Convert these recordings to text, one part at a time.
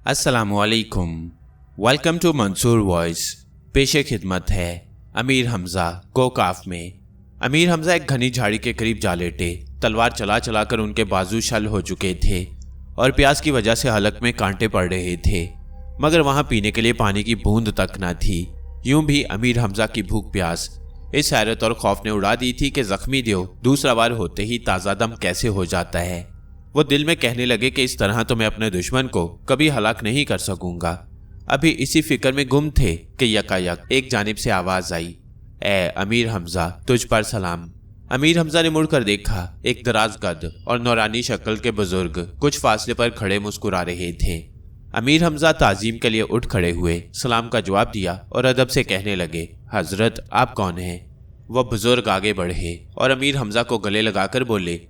अस्सलामुअलैकुम। Welcome to Mansoor voice. पेशे खिदमत है अमीर हमजा गोकाफ में। अमीर हमजा एक घनी झाड़ी के करीब जा लेटे। तलवार चला चला कर उनके बाजू शल हो चुके थे और प्यास की वजह से हलक में कांटे पड़ रहे थे, मगर वहां पीने के लिए पानी की बूंद तक न थी। यूं भी अमीर हमजा की भूख प्यास इस हैरत और खौफ ने उड़ा दी थी कि जख्मी देव दूसरा बार होते ही ताज़ा दम कैसे हो जाता है। वो दिल में कहने लगे कि इस तरह तो मैं अपने दुश्मन को कभी हलाक नहीं कर सकूंगा। अभी इसी फिक्र में गुम थे कि यकायक एक जानिब से आवाज आई, ए अमीर हमजा, तुझ पर सलाम। अमीर हमजा ने मुड़कर देखा। एक दराज कद और नौरानी शक्ल के बुजुर्ग कुछ फासले पर खड़े मुस्कुरा रहे थे। अमीर हमजा ताजीम के लिए उठ खड़े हुए, सलाम का जवाब दिया और अदब से कहने लगे, हजरत आप कौन हैं? वह बुजुर्ग आगे बढ़े और अमीर हमजा को गले लगाकर बोले,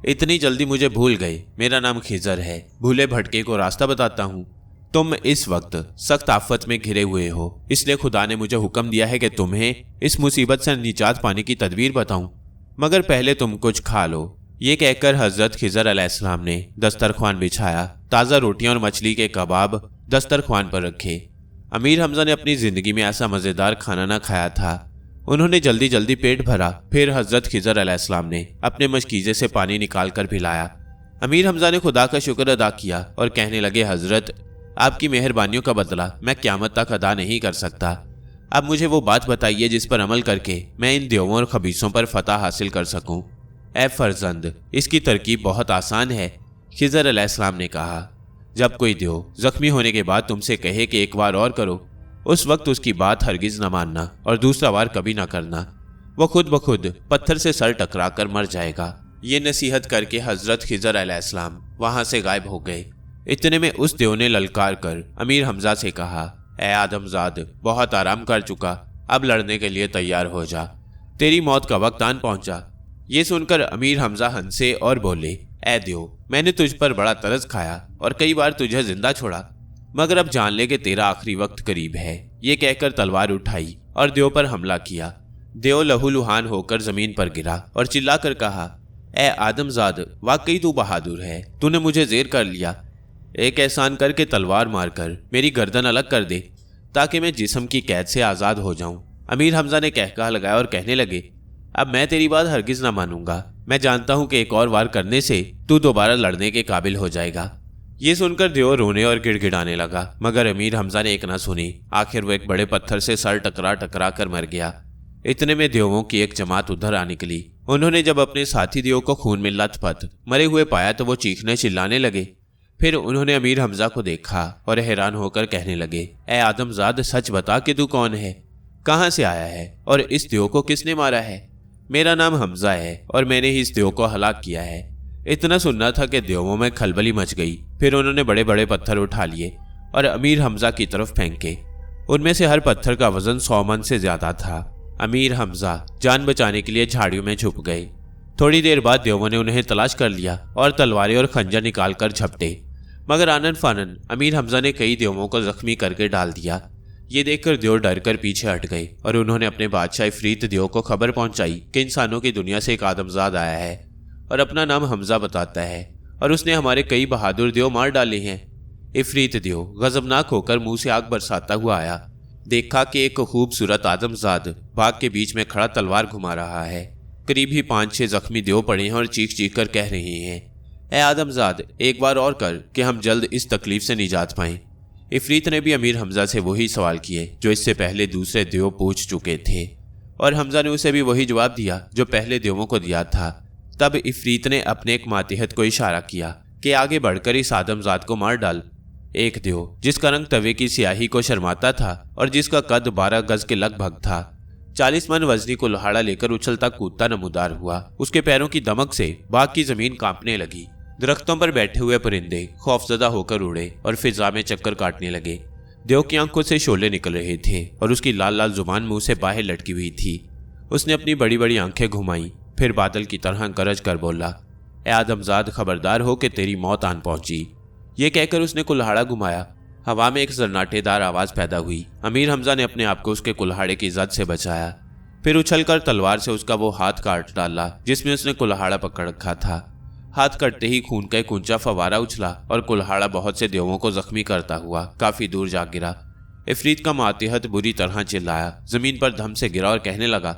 इतनी जल्दी मुझे भूल गए? मेरा नाम खिजर है, भूले भटके को रास्ता बताता हूँ। तुम इस वक्त सख्त आफत में घिरे हुए हो, इसलिए खुदा ने मुझे हुक्म दिया है कि तुम्हें इस मुसीबत से निजात पाने की तदबीर बताऊं, मगर पहले तुम कुछ खा लो। ये कहकर हजरत खिजर अलैहिस्सलाम ने दस्तरख्वान बिछाया। ताज़ा रोटियां और मछली के कबाब दस्तरख्वान पर रखे। अमीर हमजा ने अपनी जिंदगी में ऐसा मज़ेदार खाना ना खाया था। उन्होंने जल्दी जल्दी पेट भरा। फिर हजरत खिजर अलैहिस्सलाम ने अपने मशकीज़े से पानी निकाल कर पिलाया। अमीर हमजा ने खुदा का शुक्र अदा किया और कहने लगे, हजरत आपकी मेहरबानियों का बदला मैं क़यामत तक अदा नहीं कर सकता। अब मुझे वो बात बताइए जिस पर अमल करके मैं इन देवों और खबीसों पर फतह हासिल कर सकूं। ए फर्जंद, इसकी तरकीब बहुत आसान है। खिजर अलैहिस्सलाम ने कहा, जब कोई देव जख्मी होने के बाद तुमसे कहे कि एक बार और करो, उस वक्त उसकी बात हरगिज न मानना और दूसरा बार कभी ना करना। वो खुद ब खुद पत्थर से सर टकरा कर मर जाएगा। ये नसीहत करके हजरत खिजर अलैहिस्सलाम वहां से गायब हो गए। इतने में उस देव ने ललकार कर अमीर हमजा से कहा, ए आदमजाद, बहुत आराम कर चुका, अब लड़ने के लिए तैयार हो जा, तेरी मौत का वक्त आन पहुंचा। ये सुनकर अमीर हमजा हंसे और बोले, ए देव, मैंने तुझ पर बड़ा तरस खाया और कई बार तुझे जिंदा छोड़ा, मगर अब जान ले कि तेरा आखिरी वक्त करीब है। ये कहकर तलवार उठाई और देव पर हमला किया। देव लहूलुहान होकर जमीन पर गिरा और चिल्लाकर कहा, ए आदमजाद, वाकई तू बहादुर है, तूने मुझे जेर कर लिया। एक एहसान करके तलवार मारकर मेरी गर्दन अलग कर दे ताकि मैं जिस्म की कैद से आज़ाद हो जाऊं। अमीर हमजा ने कहका लगाया और कहने लगे, अब मैं तेरी बात हरगिज ना मानूंगा। मैं जानता हूं कि एक और वार करने से तू दोबारा लड़ने के काबिल हो जाएगा। ये सुनकर देव रोने और गिड़गिड़ाने लगा, मगर अमीर हमजा ने एक ना सुनी। आखिर वो एक बड़े पत्थर से सर टकरा टकरा कर मर गया। इतने में देवों की एक जमात उधर आ निकली। उन्होंने जब अपने साथी देव को खून में लथपथ मरे हुए पाया तो वो चीखने चिल्लाने लगे। फिर उन्होंने अमीर हमजा को देखा और हैरान होकर कहने लगे, ए आदमजाद, सच बता कि तू कौन है, कहाँ से आया है और इस देव को किसने मारा है? मेरा नाम हमजा है और मैंने ही इस देव को हलाक किया है। इतना सुनना था कि देवों में खलबली मच गई। फिर उन्होंने बड़े बड़े पत्थर उठा लिए और अमीर हमजा की तरफ फेंके। उनमें से हर पत्थर का वजन 100 मन से ज्यादा था। अमीर हमजा जान बचाने के लिए झाड़ियों में छुप गए। थोड़ी देर बाद देवों ने उन्हें तलाश कर लिया और तलवारें और खंजर निकाल कर झपटे, मगर आनन फानन अमीर हमजा ने कई देवों को जख्मी करके डाल दिया। ये देखकर देव डर कर पीछे हट गए और उन्होंने अपने बादशाह इफरीत देव को खबर पहुंचाई कि इंसानों की दुनिया से एक आदमजाद आया है और अपना नाम हमजा बताता है और उसने हमारे कई बहादुर देव मार डाले हैं। इफरीत देव गजबनाक होकर मुंह से आग बरसाता हुआ आया। देखा कि एक खूबसूरत आदमजाद बाग के बीच में खड़ा तलवार घुमा रहा है। करीब ही 5-6 जख्मी देव पड़े हैं और चीख चीख कर कह रहे हैं, ए आदमजाद, एक बार और कर कि हम जल्द इस तकलीफ से निजात पाएं। इफरीत ने भी अमीर हमजा से वही सवाल किए जो इससे पहले दूसरे देव पूछ चुके थे और हमजा ने उसे भी वही जवाब दिया जो पहले देवों को दिया था। तब इफरीत ने अपने एक मातिहत को इशारा किया कि आगे बढ़कर इस आदमजाद को मार डाल। एक देव जिसका रंग तवे की स्याही को शर्माता था और जिसका कद 12 गज के लगभग था, 40 मन वजनी को लोहाड़ा लेकर उछलता कूदता नमूदार हुआ। उसके पैरों की दमक से बाग की जमीन कांपने लगी। दरख्तों पर बैठे हुए परिंदे खौफजदा होकर उड़े और फिजा में चक्कर काटने लगे। देव की आंखों से शोले निकल रहे थे और उसकी लाल लाल जुबान मुंह से बाहर लटकी हुई थी। उसने अपनी बड़ी बड़ी आंखें घुमाई, फिर बादल की तरह गरज कर बोला, ए आदमजाद, खबरदार हो कि तेरी मौत आन पहुंची। ये कहकर उसने कुल्हाड़ा घुमाया। हवा में एक सन्नाटेदार आवाज पैदा हुई। अमीर हमजा ने अपने आप को उसके कुल्हाड़े की जद से बचाया, फिर उछलकर तलवार से उसका वो हाथ काट डाला जिसमें उसने कुल्हाड़ा पकड़ रखा था। हाथ कटते ही खून का एक ऊंचा फवारा उछला और कुल्हाड़ा बहुत से देवों को जख्मी करता हुआ काफी दूर जा गिरा। इफरीत का मातहत बुरी तरह चिल्लाया, जमीन पर धम से गिरा और कहने लगा,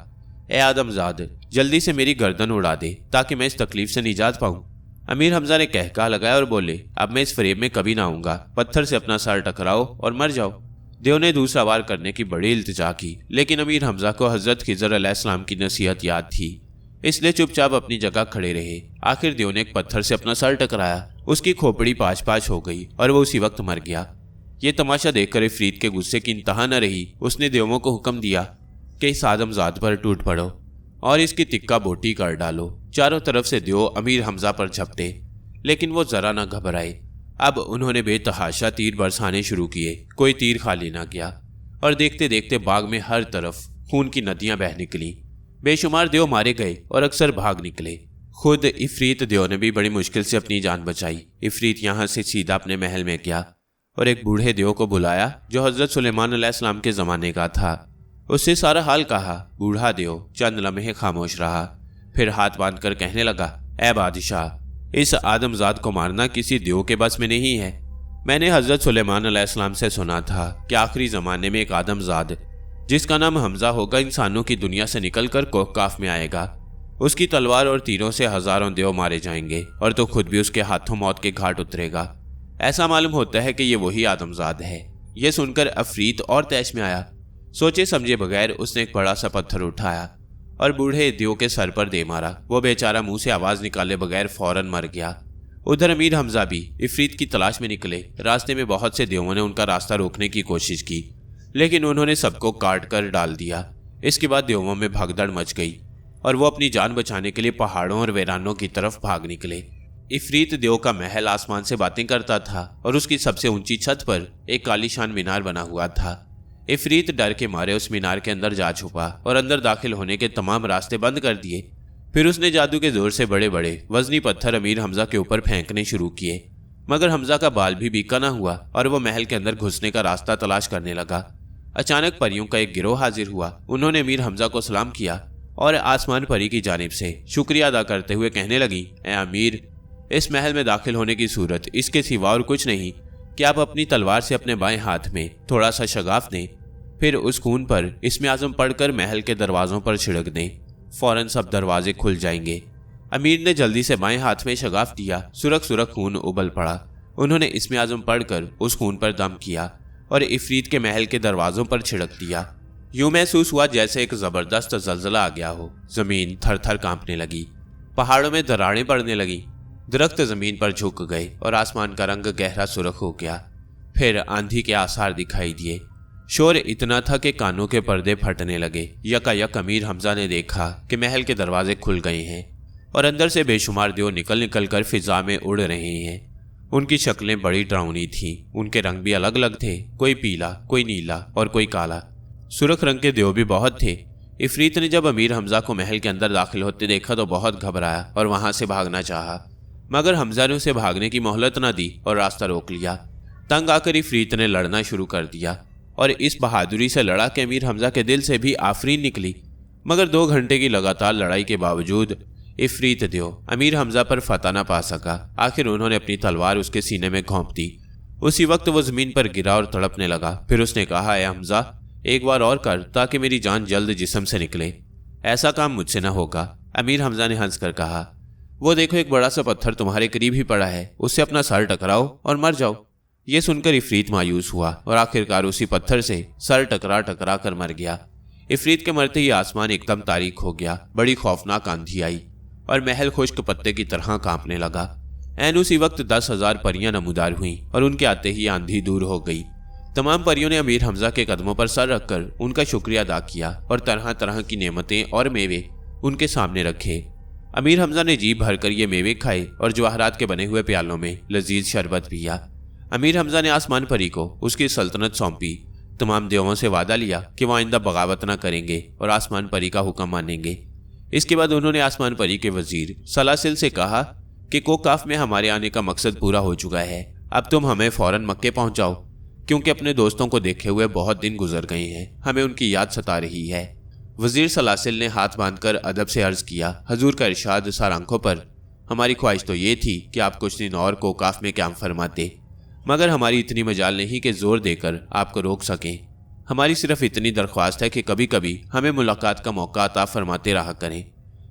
ए आदमजाद, जल्दी से मेरी गर्दन उड़ा दे ताकि मैं इस तकलीफ से निजात पाऊं। अमीर हमजा ने कहका लगाया और बोले, अब मैं इस फरेब में कभी ना आऊंगा, पत्थर से अपना सर टकराओ और मर जाओ। देव ने दूसरा वार करने की बड़ी इल्तिजा की, लेकिन अमीर हमजा को हजरत खिजर अलैहिस्सलाम की नसीहत याद थी, इसलिए चुपचाप अपनी जगह खड़े रहे। आखिर देव ने एक पत्थर से अपना सर टकराया, उसकी खोपड़ी पाँच पाँच हो गई और वो उसी वक्त मर गया। ये तमाशा देखकर इफरीत के गुस्से की इंतहा न रही। उसने देवों को हुक्म दिया कि इस आदमजाद पर टूट पड़ो और इसकी तिक्का बोटी कर डालो। चारों तरफ से देव अमीर हमजा पर झपटे, लेकिन वो जरा न घबराए। अब उन्होंने बेतहाशा तीर बरसाने शुरू किए, कोई तीर खाली ना गया और देखते देखते बाग में हर तरफ खून की नदियां बह निकली। बेशुमार देव मारे गए और अक्सर भाग निकले। खुद इफरीत देव ने भी बड़ी मुश्किल से अपनी जान बचाई। इफरीत यहाँ से सीधा अपने महल में गया और एक बूढ़े देव को बुलाया जो हजरत सुलेमान अलैहिस्सलाम के ज़माने का था। उससे सारा हाल कहा। बूढ़ा देव चंद लम्हे खामोश रहा, फिर हाथ बांधकर कहने लगा, ए बादशाह, इस आदमजाद को मारना किसी देव के बस में नहीं है। मैंने हजरत सुलेमान अलैहिस्सलाम से सुना था कि आखिरी ज़माने में एक आदमजाद जिसका नाम हमजा होगा इंसानों की दुनिया से निकलकर कोहकाफ में आएगा। उसकी तलवार और तीरों से हजारों देव मारे जाएंगे और तो खुद भी उसके हाथों मौत के घाट उतरेगा। ऐसा मालूम होता है कि ये वही आदमजाद है। यह सुनकर अफरीत और तैश में आया। सोचे समझे बगैर उसने एक बड़ा सा पत्थर उठाया और बूढ़े देव के सर पर दे मारा। वो बेचारा मुंह से आवाज निकाले बगैर फौरन मर गया। उधर अमीर हमजा भी इफरीत की तलाश में निकले। रास्ते में बहुत से देवों ने उनका रास्ता रोकने की कोशिश की, लेकिन उन्होंने सबको काट कर डाल दिया। इसके बाद देवों में भगदड़ मच गई और वो अपनी जान बचाने के लिए पहाड़ों और वीरानों की तरफ भाग निकले। इफरीत देव का महल आसमान से बातें करता था और उसकी सबसे ऊंची छत पर एक कालीशान मीनार बना हुआ था। इफरीत डर के मारे उस मीनार के अंदर जा छुपा और अंदर दाखिल होने के तमाम रास्ते बंद कर दिए। फिर उसने जादू के जोर से बड़े बड़े वजनी पत्थर अमीर हमजा के ऊपर फेंकने शुरू किए, मगर हमजा का बाल भी बीका न हुआ और वो महल के अंदर घुसने का रास्ता तलाश करने लगा। अचानक परियों का एक गिरोह हाजिर हुआ। उन्होंने अमीर हमजा को सलाम किया और आसमान परी की जानिब से शुक्रिया अदा करते हुए कहने लगी, ए अमीर, इस महल में दाखिल होने की सूरत इसके सिवा और कुछ नहीं कि आप अपनी तलवार से अपने बाएं हाथ में थोड़ा सा शगाफ दें, फिर उस खून पर इस्मे आज़म पढ़कर महल के दरवाजों पर छिड़क दें। फौरन सब दरवाजे खुल जाएंगे। अमीर ने जल्दी से बाएं हाथ में शगाफ दिया। सुरख सुरख खून उबल पड़ा। उन्होंने इस्मे आज़म पढ़कर उस खून पर दम किया और इफरीत के महल के दरवाजों पर छिड़क दिया। यूं महसूस हुआ जैसे एक जबरदस्त जल्जला आ गया हो। जमीन थर थर कांपने लगी, पहाड़ों में दरारें पड़ने लगी, दरख्त जमीन पर झुक गए और आसमान का रंग गहरा सुर्ख हो गया। फिर आंधी के आसार दिखाई दिए। शोर इतना था कि कानों के पर्दे फटने लगे। यकायक अमीर हमजा ने देखा कि महल के दरवाजे खुल गए हैं और अंदर से बेशुमार देव निकल निकल कर फिजा में उड़ रहे हैं। उनकी शक्लें बड़ी डरावनी थीं। उनके रंग भी अलग अलग थे, कोई पीला, कोई नीला और कोई काला। सुर्ख रंग के देव भी बहुत थे। इफरीत ने जब अमीर हमजा को महल के अंदर दाखिल होते देखा तो बहुत घबराया और वहां से भागना चाहा, मगर हमजा ने उसे भागने की मोहलत न दी और रास्ता रोक लिया। तंग आकर इफरीत ने लड़ना शुरू कर दिया और इस बहादुरी से लड़ा कि अमीर हमजा के दिल से भी आफरीन निकली। मगर 2 घंटे की लगातार लड़ाई के बावजूद इफरीत देव अमीर हमजा पर फतह न पा सका। आखिर उन्होंने अपनी तलवार उसके सीने में घोंप दी। उसी वक्त वो जमीन पर गिरा और तड़पने लगा। फिर उसने कहा, ए हमजा, एक बार और कर ताकि मेरी जान जल्द जिस्म से निकले। ऐसा काम मुझसे न होगा। अमीर हमजा ने हंसकर कहा, वो देखो एक बड़ा सा पत्थर तुम्हारे करीब ही पड़ा है, उससे अपना सर टकराओ और मर जाओ। ये सुनकर इफरीत मायूस हुआ और आखिरकार उसी पत्थर से सर टकरा टकरा कर मर गया। इफरीत के मरते ही आसमान एकदम तारीक हो गया। बड़ी खौफनाक आंधी आई और महल खुश्क पत्ते की तरह कांपने लगा। ऐन उसी वक्त 10,000 परियां नमूदार हुईं और उनके आते ही आंधी दूर हो गई। तमाम परियों ने अमीर हमजा के कदमों पर सर रखकर उनका शुक्रिया अदा किया और तरह तरह की नेमतें और मेवे उनके सामने रखे। अमीर हमजा ने जी भरकर ये मेवे खाए और जवाहरात के बने हुए प्यालों में लजीज शरबत पिया। अमीर हमजा ने आसमान परी को उसकी सल्तनत सौंपी। तमाम देवों से वादा लिया कि वह आइंदा बगावत न करेंगे और आसमान परी का हुक्म मानेंगे। इसके बाद उन्होंने आसमान परी के वजीर सलासिल से कहा कि कोकाफ में हमारे आने का मकसद पूरा हो चुका है। अब तुम हमें फौरन मक्के पहुंच जाओ, क्योंकि अपने दोस्तों को देखे हुए बहुत दिन गुजर गए हैं। हमें उनकी याद सता रही है। वजीर सलासिल ने हाथ बांधकर अदब से अर्ज किया, हजूर का इरशाद सर आंखों पर। हमारी ख्वाहिश तो ये थी कि आप कुछ दिन और कोकाफ में क्याम फरमाते, मगर हमारी इतनी मजाल नहीं कि जोर देकर आपको रोक सकें। हमारी सिर्फ इतनी दरख्वास्त है कि कभी कभी हमें मुलाकात का मौका अता फरमाते रहा करें।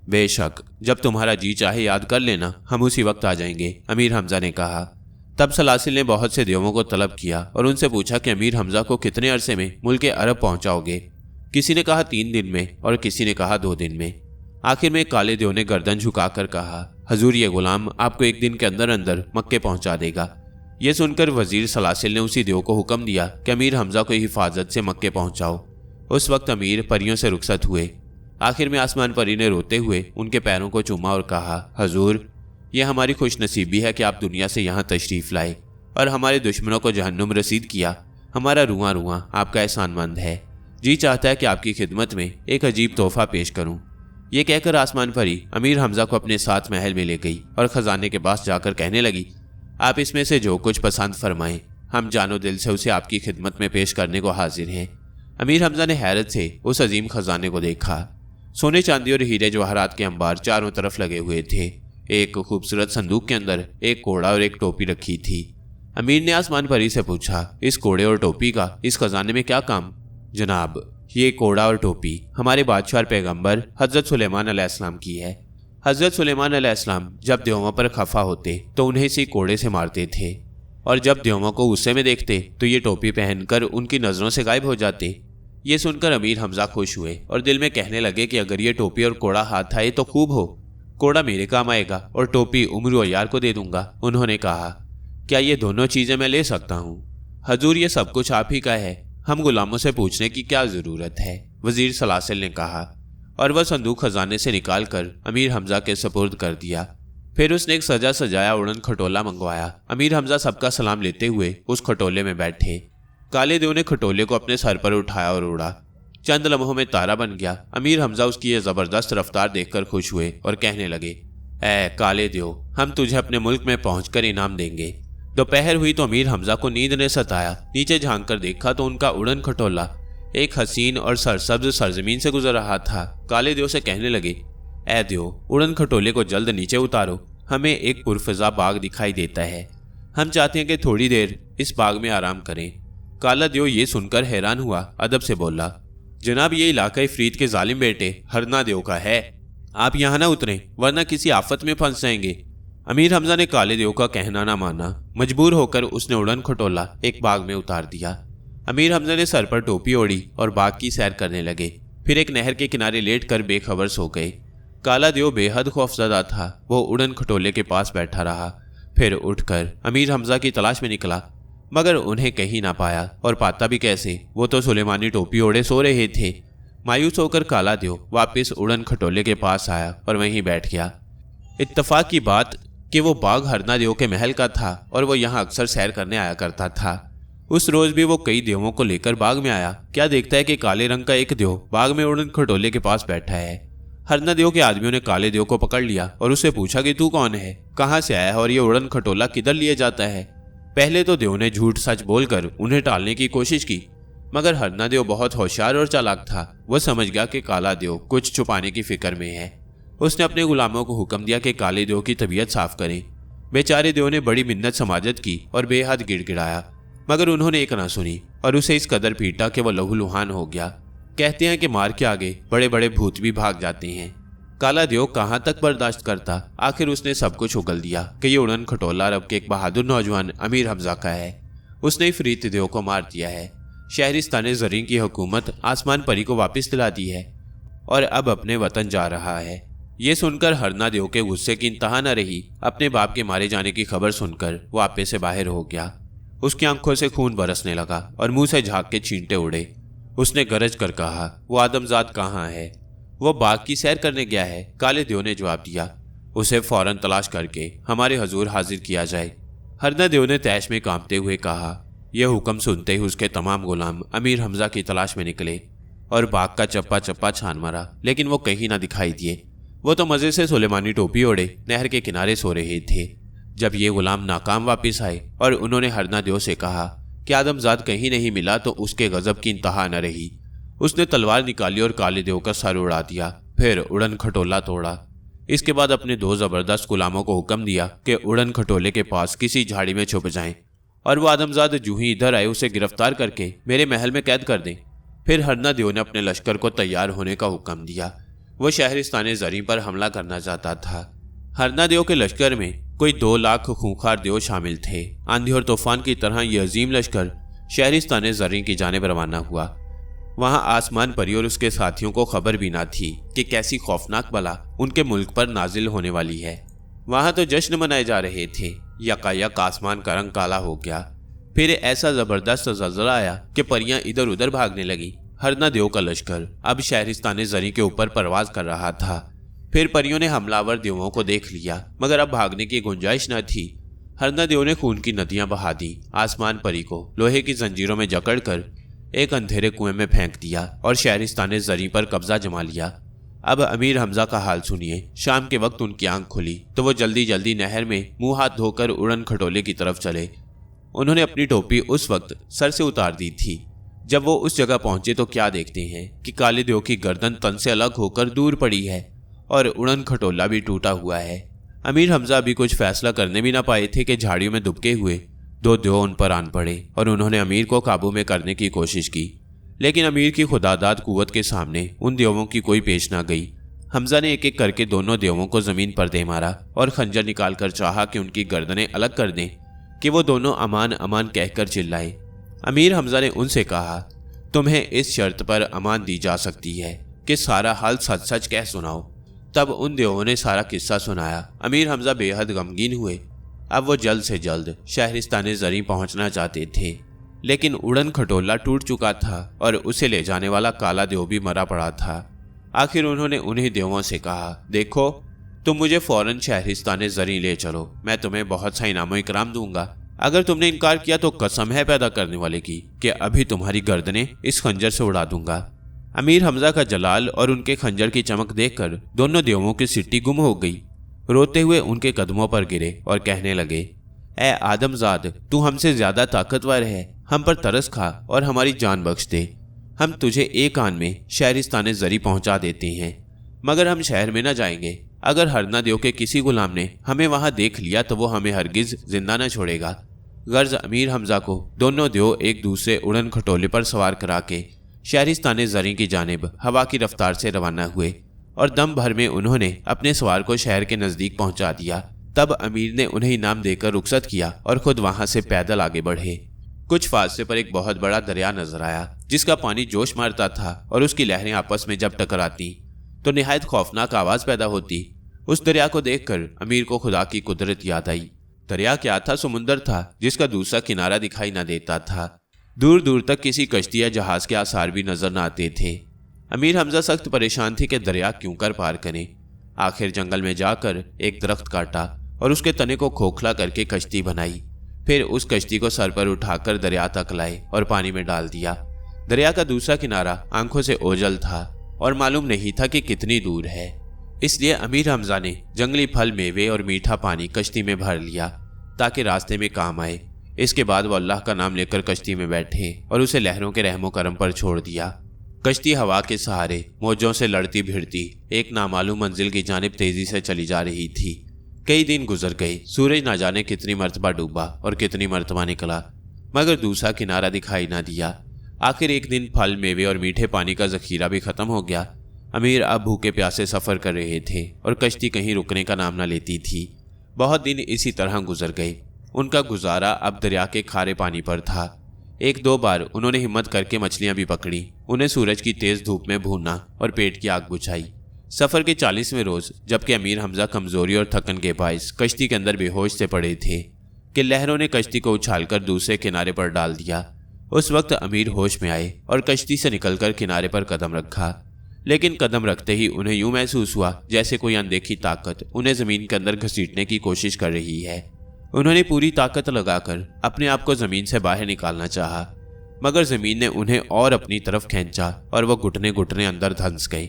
बेशक, जब तुम्हारा जी चाहे याद कर लेना, हम उसी वक्त आ जाएंगे, अमीर हमजा ने कहा। तब सलासिल ने बहुत से देवों को तलब किया और उनसे पूछा कि अमीर हमजा को कितने अरसे में मुल्क अरब पहुंचाओगे। किसी ने कहा 3 दिन में और किसी ने कहा 2 दिन में। आखिर में काले देव ने गर्दन झुकाकर कहा, हजूर, ये गुलाम आपको 1 दिन के अंदर अंदर मक्के पहुंचा देगा। यह सुनकर वजीर सलासिल ने उसी देव को हुक्म दिया कि अमीर हमजा को हिफाजत से मक्के पहुंचाओ। उस वक्त अमीर परियों से रुखसत हुए। आखिर में आसमान परी ने रोते हुए उनके पैरों को चूमा और कहा, हजूर, यह हमारी खुशनसीबी है कि आप दुनिया से यहाँ तशरीफ लाए और हमारे दुश्मनों को जहन्नुम रसीद किया। हमारा रुआं रुआं आपका एहसानमंद है। जी चाहता है कि आपकी खिदमत में एक अजीब तोहफा पेश करूं। ये कहकर आसमान परी अमीर हमजा को अपने साथ महल में ले गई और खजाने के पास जाकर कहने लगी, आप इसमें से जो कुछ पसंद फरमाएं, हम जानो दिल से उसे आपकी खिदमत में पेश करने को हाजिर हैं। अमीर हमजा ने हैरत से उस अजीम खजाने को देखा। सोने चांदी और हीरे जवाहरात के अंबार चारों तरफ लगे हुए थे। एक खूबसूरत संदूक के अंदर एक कोड़ा और एक टोपी रखी थी। अमीर ने आसमान परी से पूछा, इस कोड़े और टोपी का इस खजाने में क्या काम? जनाब, ये कोड़ा और टोपी हमारे बादशाह और पैगंबर हजरत सुलेमान अलैहिस्सलाम की है। हजरत सुलेमान अलैहिस्सलाम जब देवों पर खफा होते तो उन्हें इसी कोड़े से मारते थे, और जब देवों को गुस्से में देखते तो ये टोपी पहनकर उनकी नजरों से गायब हो जाते। ये सुनकर अमीर हमजा खुश हुए और दिल में कहने लगे कि अगर ये टोपी और कोड़ा हाथ आए तो खूब हो। कोड़ा मेरे काम आएगा और टोपी उम्र और यार को दे दूंगा। उन्होंने कहा, क्या ये दोनों चीजें मैं ले सकता हूँ? हजूर, ये सब कुछ आप ही का है, हम गुलामों से पूछने की क्या जरूरत है? वजीर सलासिल ने कहा, और वह संदूक खजाने से निकाल कर अमीर हमजा के सुपुर्द कर दिया। फिर उसने एक सजा सजाया उड़न खटोला मंगवाया। अमीर हमजा सबका सलाम लेते हुए उस खटोले में बैठे। काले देव ने खटोले को अपने सर पर उठाया और उड़ा। चंद लम्हों में तारा बन गया। अमीर हमजा उसकी ये जबरदस्त रफ्तार देखकर खुश हुए और कहने लगे, ऐ काले देव, हम तुझे अपने मुल्क में पहुंचकर इनाम देंगे। दोपहर हुई तो अमीर हमजा को नींद ने सताया। नीचे झांक कर देखा तो उनका उड़न खटोला एक हसीन और सरसब्ज सरजमीन से गुजर रहा था। काले देव से कहने लगे, ऐ देव, उड़न खटोले को जल्द नीचे उतारो, हमें एक पुरफिजा बाग दिखाई देता है। हम चाहते हैं कि थोड़ी देर इस बाग में आराम करें। काला देव ये सुनकर हैरान हुआ, अदब से बोला, जनाब, ये इलाका इफरीत के जालिम बेटे हरना देव का है। आप यहाँ ना उतरें वरना किसी आफत में फंस जाएंगे। अमीर हमजा ने काले देव का कहना ना माना। मजबूर होकर उसने उड़न खटोला एक बाग में उतार दिया। अमीर हमजा ने सर पर टोपी ओढ़ी और बाग की सैर करने लगे। फिर एक नहर के किनारे लेट कर बेखबर सो गए। काला देव बेहद खौफजदा था। वो उड़न खटोले के पास बैठा रहा। फिर उठकर अमीर हमजा की तलाश में निकला, मगर उन्हें कहीं ना पाया, और पाता भी कैसे, वो तो सुलेमानी टोपी ओढ़े सो रहे थे। मायूस होकर काला देव वापस उड़न खटोले के पास आया और वहीं बैठ गया। इत्तफाक की बात कि वो बाग हरना देव के महल का था और वो यहाँ अक्सर सैर करने आया करता था। उस रोज भी वो कई देवों को लेकर बाग में आया। क्या देखता है कि काले रंग का एक देव बाग में उड़न खटोले के पास बैठा है। हरना देव के आदमियों ने काले देव को पकड़ लिया और उससे पूछा कि तू कौन है, कहाँ से आया है और ये उड़न खटोला किधर लिए जाता है। पहले तो देव ने झूठ सच बोलकर उन्हें टालने की कोशिश की, मगर हरना देव बहुत होशियार और चालाक था। वह समझ गया कि काला देव कुछ छुपाने की फिक्र में है। उसने अपने गुलामों को हुक्म दिया कि काले देव की तबीयत साफ करें। बेचारे देव ने बड़ी मिन्नत समाजत की और बेहद गिड़गिड़ाया, मगर उन्होंने एक ना सुनी और उसे इस कदर पीटा कि वह लहूलुहान हो गया। कहते हैं कि मार के आगे बड़े बड़े भूत भी भाग जाते हैं। काला देव कहाँ तक बर्दाश्त करता। आखिर उसने सब कुछ उगल दिया कि ये उड़न खटोला अरब के एक बहादुर नौजवान अमीर हमजा का है। उसने इफरीत देव को मार दिया है। शहरिस्तान ज़रीन की हुकूमत आसमान परी को वापस दिला दी है और अब अपने वतन जा रहा है। ये सुनकर हरना देव के गुस्से की इंतहा न रही। अपने बाप के मारे जाने की खबर सुनकर वो आपे से बाहर हो गया। उसकी आंखों से खून बरसने लगा और मुंह से झाग के छींटे उड़े। उसने गरज कर कहा, वो आदमजाद कहाँ है? वो बाग की सैर करने गया है। काले देव ने जवाब दिया, उसे फौरन तलाश करके हमारे हजूर हाजिर किया जाए। हरना देव ने तैश में कांपते हुए कहा। यह हुक्म सुनते ही उसके तमाम गुलाम अमीर हमजा की तलाश में निकले और बाग का चप्पा चप्पा छान मारा, लेकिन वो कहीं ना दिखाई दिए। वो तो मजे से सुलेमानी टोपी ओढ़े नहर के किनारे सो रहे थे। जब ये गुलाम नाकाम वापस आए और उन्होंने हरना देव से कहा कि आदमजाद कहीं नहीं मिला, तो उसके गजब की इंतहा न रही। उसने तलवार निकाली और काले देव का सर उड़ा दिया, फिर उड़न खटोला तोड़ा। इसके बाद अपने 2 जबरदस्त गुलामों को हुक्म दिया कि उड़न खटोले के पास किसी झाड़ी में छुप जाएं और वो आदमजाद जूं ही इधर आए उसे गिरफ्तार करके मेरे महल में कैद कर दें। फिर हरनादेव ने अपने लश्कर को तैयार होने का हुक्म दिया। वो शहरिस्तान ज़री पर हमला करना चाहता था। हरनादेव के लश्कर में कोई 2 लाख खूंखार देव शामिल थे। आंधी और तूफान की तरह यह अजीम लश्कर शहरिस्तान ज़री की जानिब रवाना हुआ। वहां आसमान परी और उसके साथियों को खबर भी ना थी कि कैसी खौफनाक बला उनके मुल्क पर नाजिल होने वाली है। वहां तो जश्न मनाए जा रहे थे। यकायक आसमान का रंग काला हो गया। फिर ऐसा जबरदस्त ज़लज़ला आया कि परियां इधर उधर भागने लगी। हरनादेव का लश्कर अब शहरिस्तान ज़री के ऊपर परवाज कर रहा था। फिर परियों ने हमलावर देवों को देख लिया, मगर अब भागने की गुंजाइश न थी। हरनादेव ने खून की नदियां बहा दी। आसमान परी को लोहे की जंजीरों में जकड़कर एक अंधेरे कुएं में फेंक दिया और शहरिस्तान ज़री पर कब्जा जमा लिया। अब अमीर हमजा का हाल सुनिए। शाम के वक्त उनकी आंख खुली तो वो जल्दी जल्दी नहर में मुंह हाथ धोकर उड़न खटोले की तरफ चले। उन्होंने अपनी टोपी उस वक्त सर से उतार दी थी। जब वो उस जगह पहुंचे तो क्या देखते हैं कि काले देव की गर्दन तन से अलग होकर दूर पड़ी है और उड़न खटोला भी टूटा हुआ है। अमीर हमजा अभी कुछ फैसला करने भी ना पाए थे कि झाड़ियों में दुबके हुए 2 देव उन पर आन पड़े और उन्होंने अमीर को काबू में करने की कोशिश की। लेकिन अमीर की खुदादाद कुव्वत के सामने उन देवों की कोई पेश ना गई। हमजा ने एक एक करके दोनों देवों को जमीन पर दे मारा और खंजर निकालकर चाहा कि उनकी गर्दनें अलग कर दें कि वो दोनों अमान अमान कहकर चिल्लाए। अमीर हमजा ने उनसे कहा, तुम्हें इस शर्त पर अमान दी जा सकती है कि सारा हाल सच सच कह सुनाओ। तब उन देवों ने सारा किस्सा सुनाया। अमीर हमजा बेहद गमगीन हुए। अब वो जल्द से जल्द शहरिस्तान ज़री पहुंचना चाहते थे, लेकिन उड़न खटोला टूट चुका था और उसे ले जाने वाला काला देव भी मरा पड़ा था। आखिर उन्होंने उन्हीं देवों से कहा, देखो तुम मुझे फौरन शहरिस्तान ज़री ले चलो, मैं तुम्हें बहुत सा इनाम इकराम दूंगा। अगर तुमने इनकार किया तो कसम है पैदा करने वाले की कि अभी तुम्हारी गर्दनें इस खंजर से उड़ा दूंगा। अमीर हमजा का जलाल और उनके खंजर की चमक देखकर दोनों देवों की सिट्टी गुम हो गई। रोते हुए उनके कदमों पर गिरे और कहने लगे, ए आदमजाद, तू हमसे ज्यादा ताकतवर है, हम पर तरस खा और हमारी जान बख्श दे। हम तुझे एक आन में शहरिस्तान ज़री पहुंचा देते हैं, मगर हम शहर में न जाएंगे। अगर हरनादेव के किसी गुलाम ने हमें वहां देख लिया तो वो हमें हरगिज जिंदा न छोड़ेगा। गर्ज अमीर हमजा को दोनों देव एक दूसरे उड़न खटोले पर सवार करा के शहरिस्तान ज़री की जानिब हवा की रफ्तार से रवाना हुए और दम भर में उन्होंने अपने सवार को शहर के नजदीक पहुंचा दिया। तब अमीर ने उन्हें इनाम देकर रुखसत किया और खुद वहां से पैदल आगे बढ़े। कुछ फासले पर एक बहुत बड़ा दरिया नजर आया जिसका पानी जोश मारता था और उसकी लहरें आपस में जब टकराती तो निहायत खौफनाक आवाज पैदा होती। उस दरिया को देखकर अमीर को खुदा की कुदरत याद आई। दरिया क्या था? समुंदर था जिसका दूसरा किनारा दिखाई न देता था। दूर दूर तक किसी कश्ती या जहाज के आसार भी नजर न आते थे। अमीर हमजा सख्त परेशान थी कि दरिया क्यों कर पार करें। आखिर जंगल में जाकर एक दरख्त काटा और उसके तने को खोखला करके कश्ती बनाई। फिर उस कश्ती को सर पर उठाकर दरिया तक लाए और पानी में डाल दिया। दरिया का दूसरा किनारा आंखों से ओझल था और मालूम नहीं था कि कितनी दूर है। इसलिए अमीर हमजा ने जंगली फल, मेवे और मीठा पानी कश्ती में भर लिया ताकि रास्ते में काम आए। इसके बाद वो अल्लाह का नाम लेकर कश्ती में बैठे और उसे लहरों के रहमो करम पर छोड़ दिया। कश्ती हवा के सहारे मौजों से लड़ती भिड़ती एक नामालूम मंजिल की जानिब तेजी से चली जा रही थी। कई दिन गुजर गए। सूरज ना जाने कितनी मर्तबा डूबा और कितनी मर्तबा निकला, मगर दूसरा किनारा दिखाई ना दिया। आखिर एक दिन फल, मेवे और मीठे पानी का जखीरा भी खत्म हो गया। अमीर अब भूखे प्यासे सफर कर रहे थे और कश्ती कहीं रुकने का नाम न लेती थी। बहुत दिन इसी तरह गुजर गए। उनका गुजारा अब दरिया के खारे पानी पर था। एक दो बार उन्होंने हिम्मत करके मछलियां भी पकड़ी। उन्हें सूरज की तेज धूप में भूना और पेट की आग बुझाई। सफर के 40वें रोज जबकि अमीर हमजा कमजोरी और थकन के बायस कश्ती के अंदर बेहोश से पड़े थे कि लहरों ने कश्ती को उछालकर दूसरे किनारे पर डाल दिया। उस वक्त अमीर होश में आए और कश्ती से निकलकर किनारे पर कदम रखा। लेकिन कदम रखते ही उन्हें यूं महसूस हुआ जैसे कोई अनदेखी ताकत उन्हें जमीन के अंदर घसीटने की कोशिश कर रही है। उन्होंने पूरी ताकत लगाकर अपने आप को जमीन से बाहर निकालना चाहा, मगर जमीन ने उन्हें और अपनी तरफ खींचा और वह घुटने घुटने अंदर धंस गए।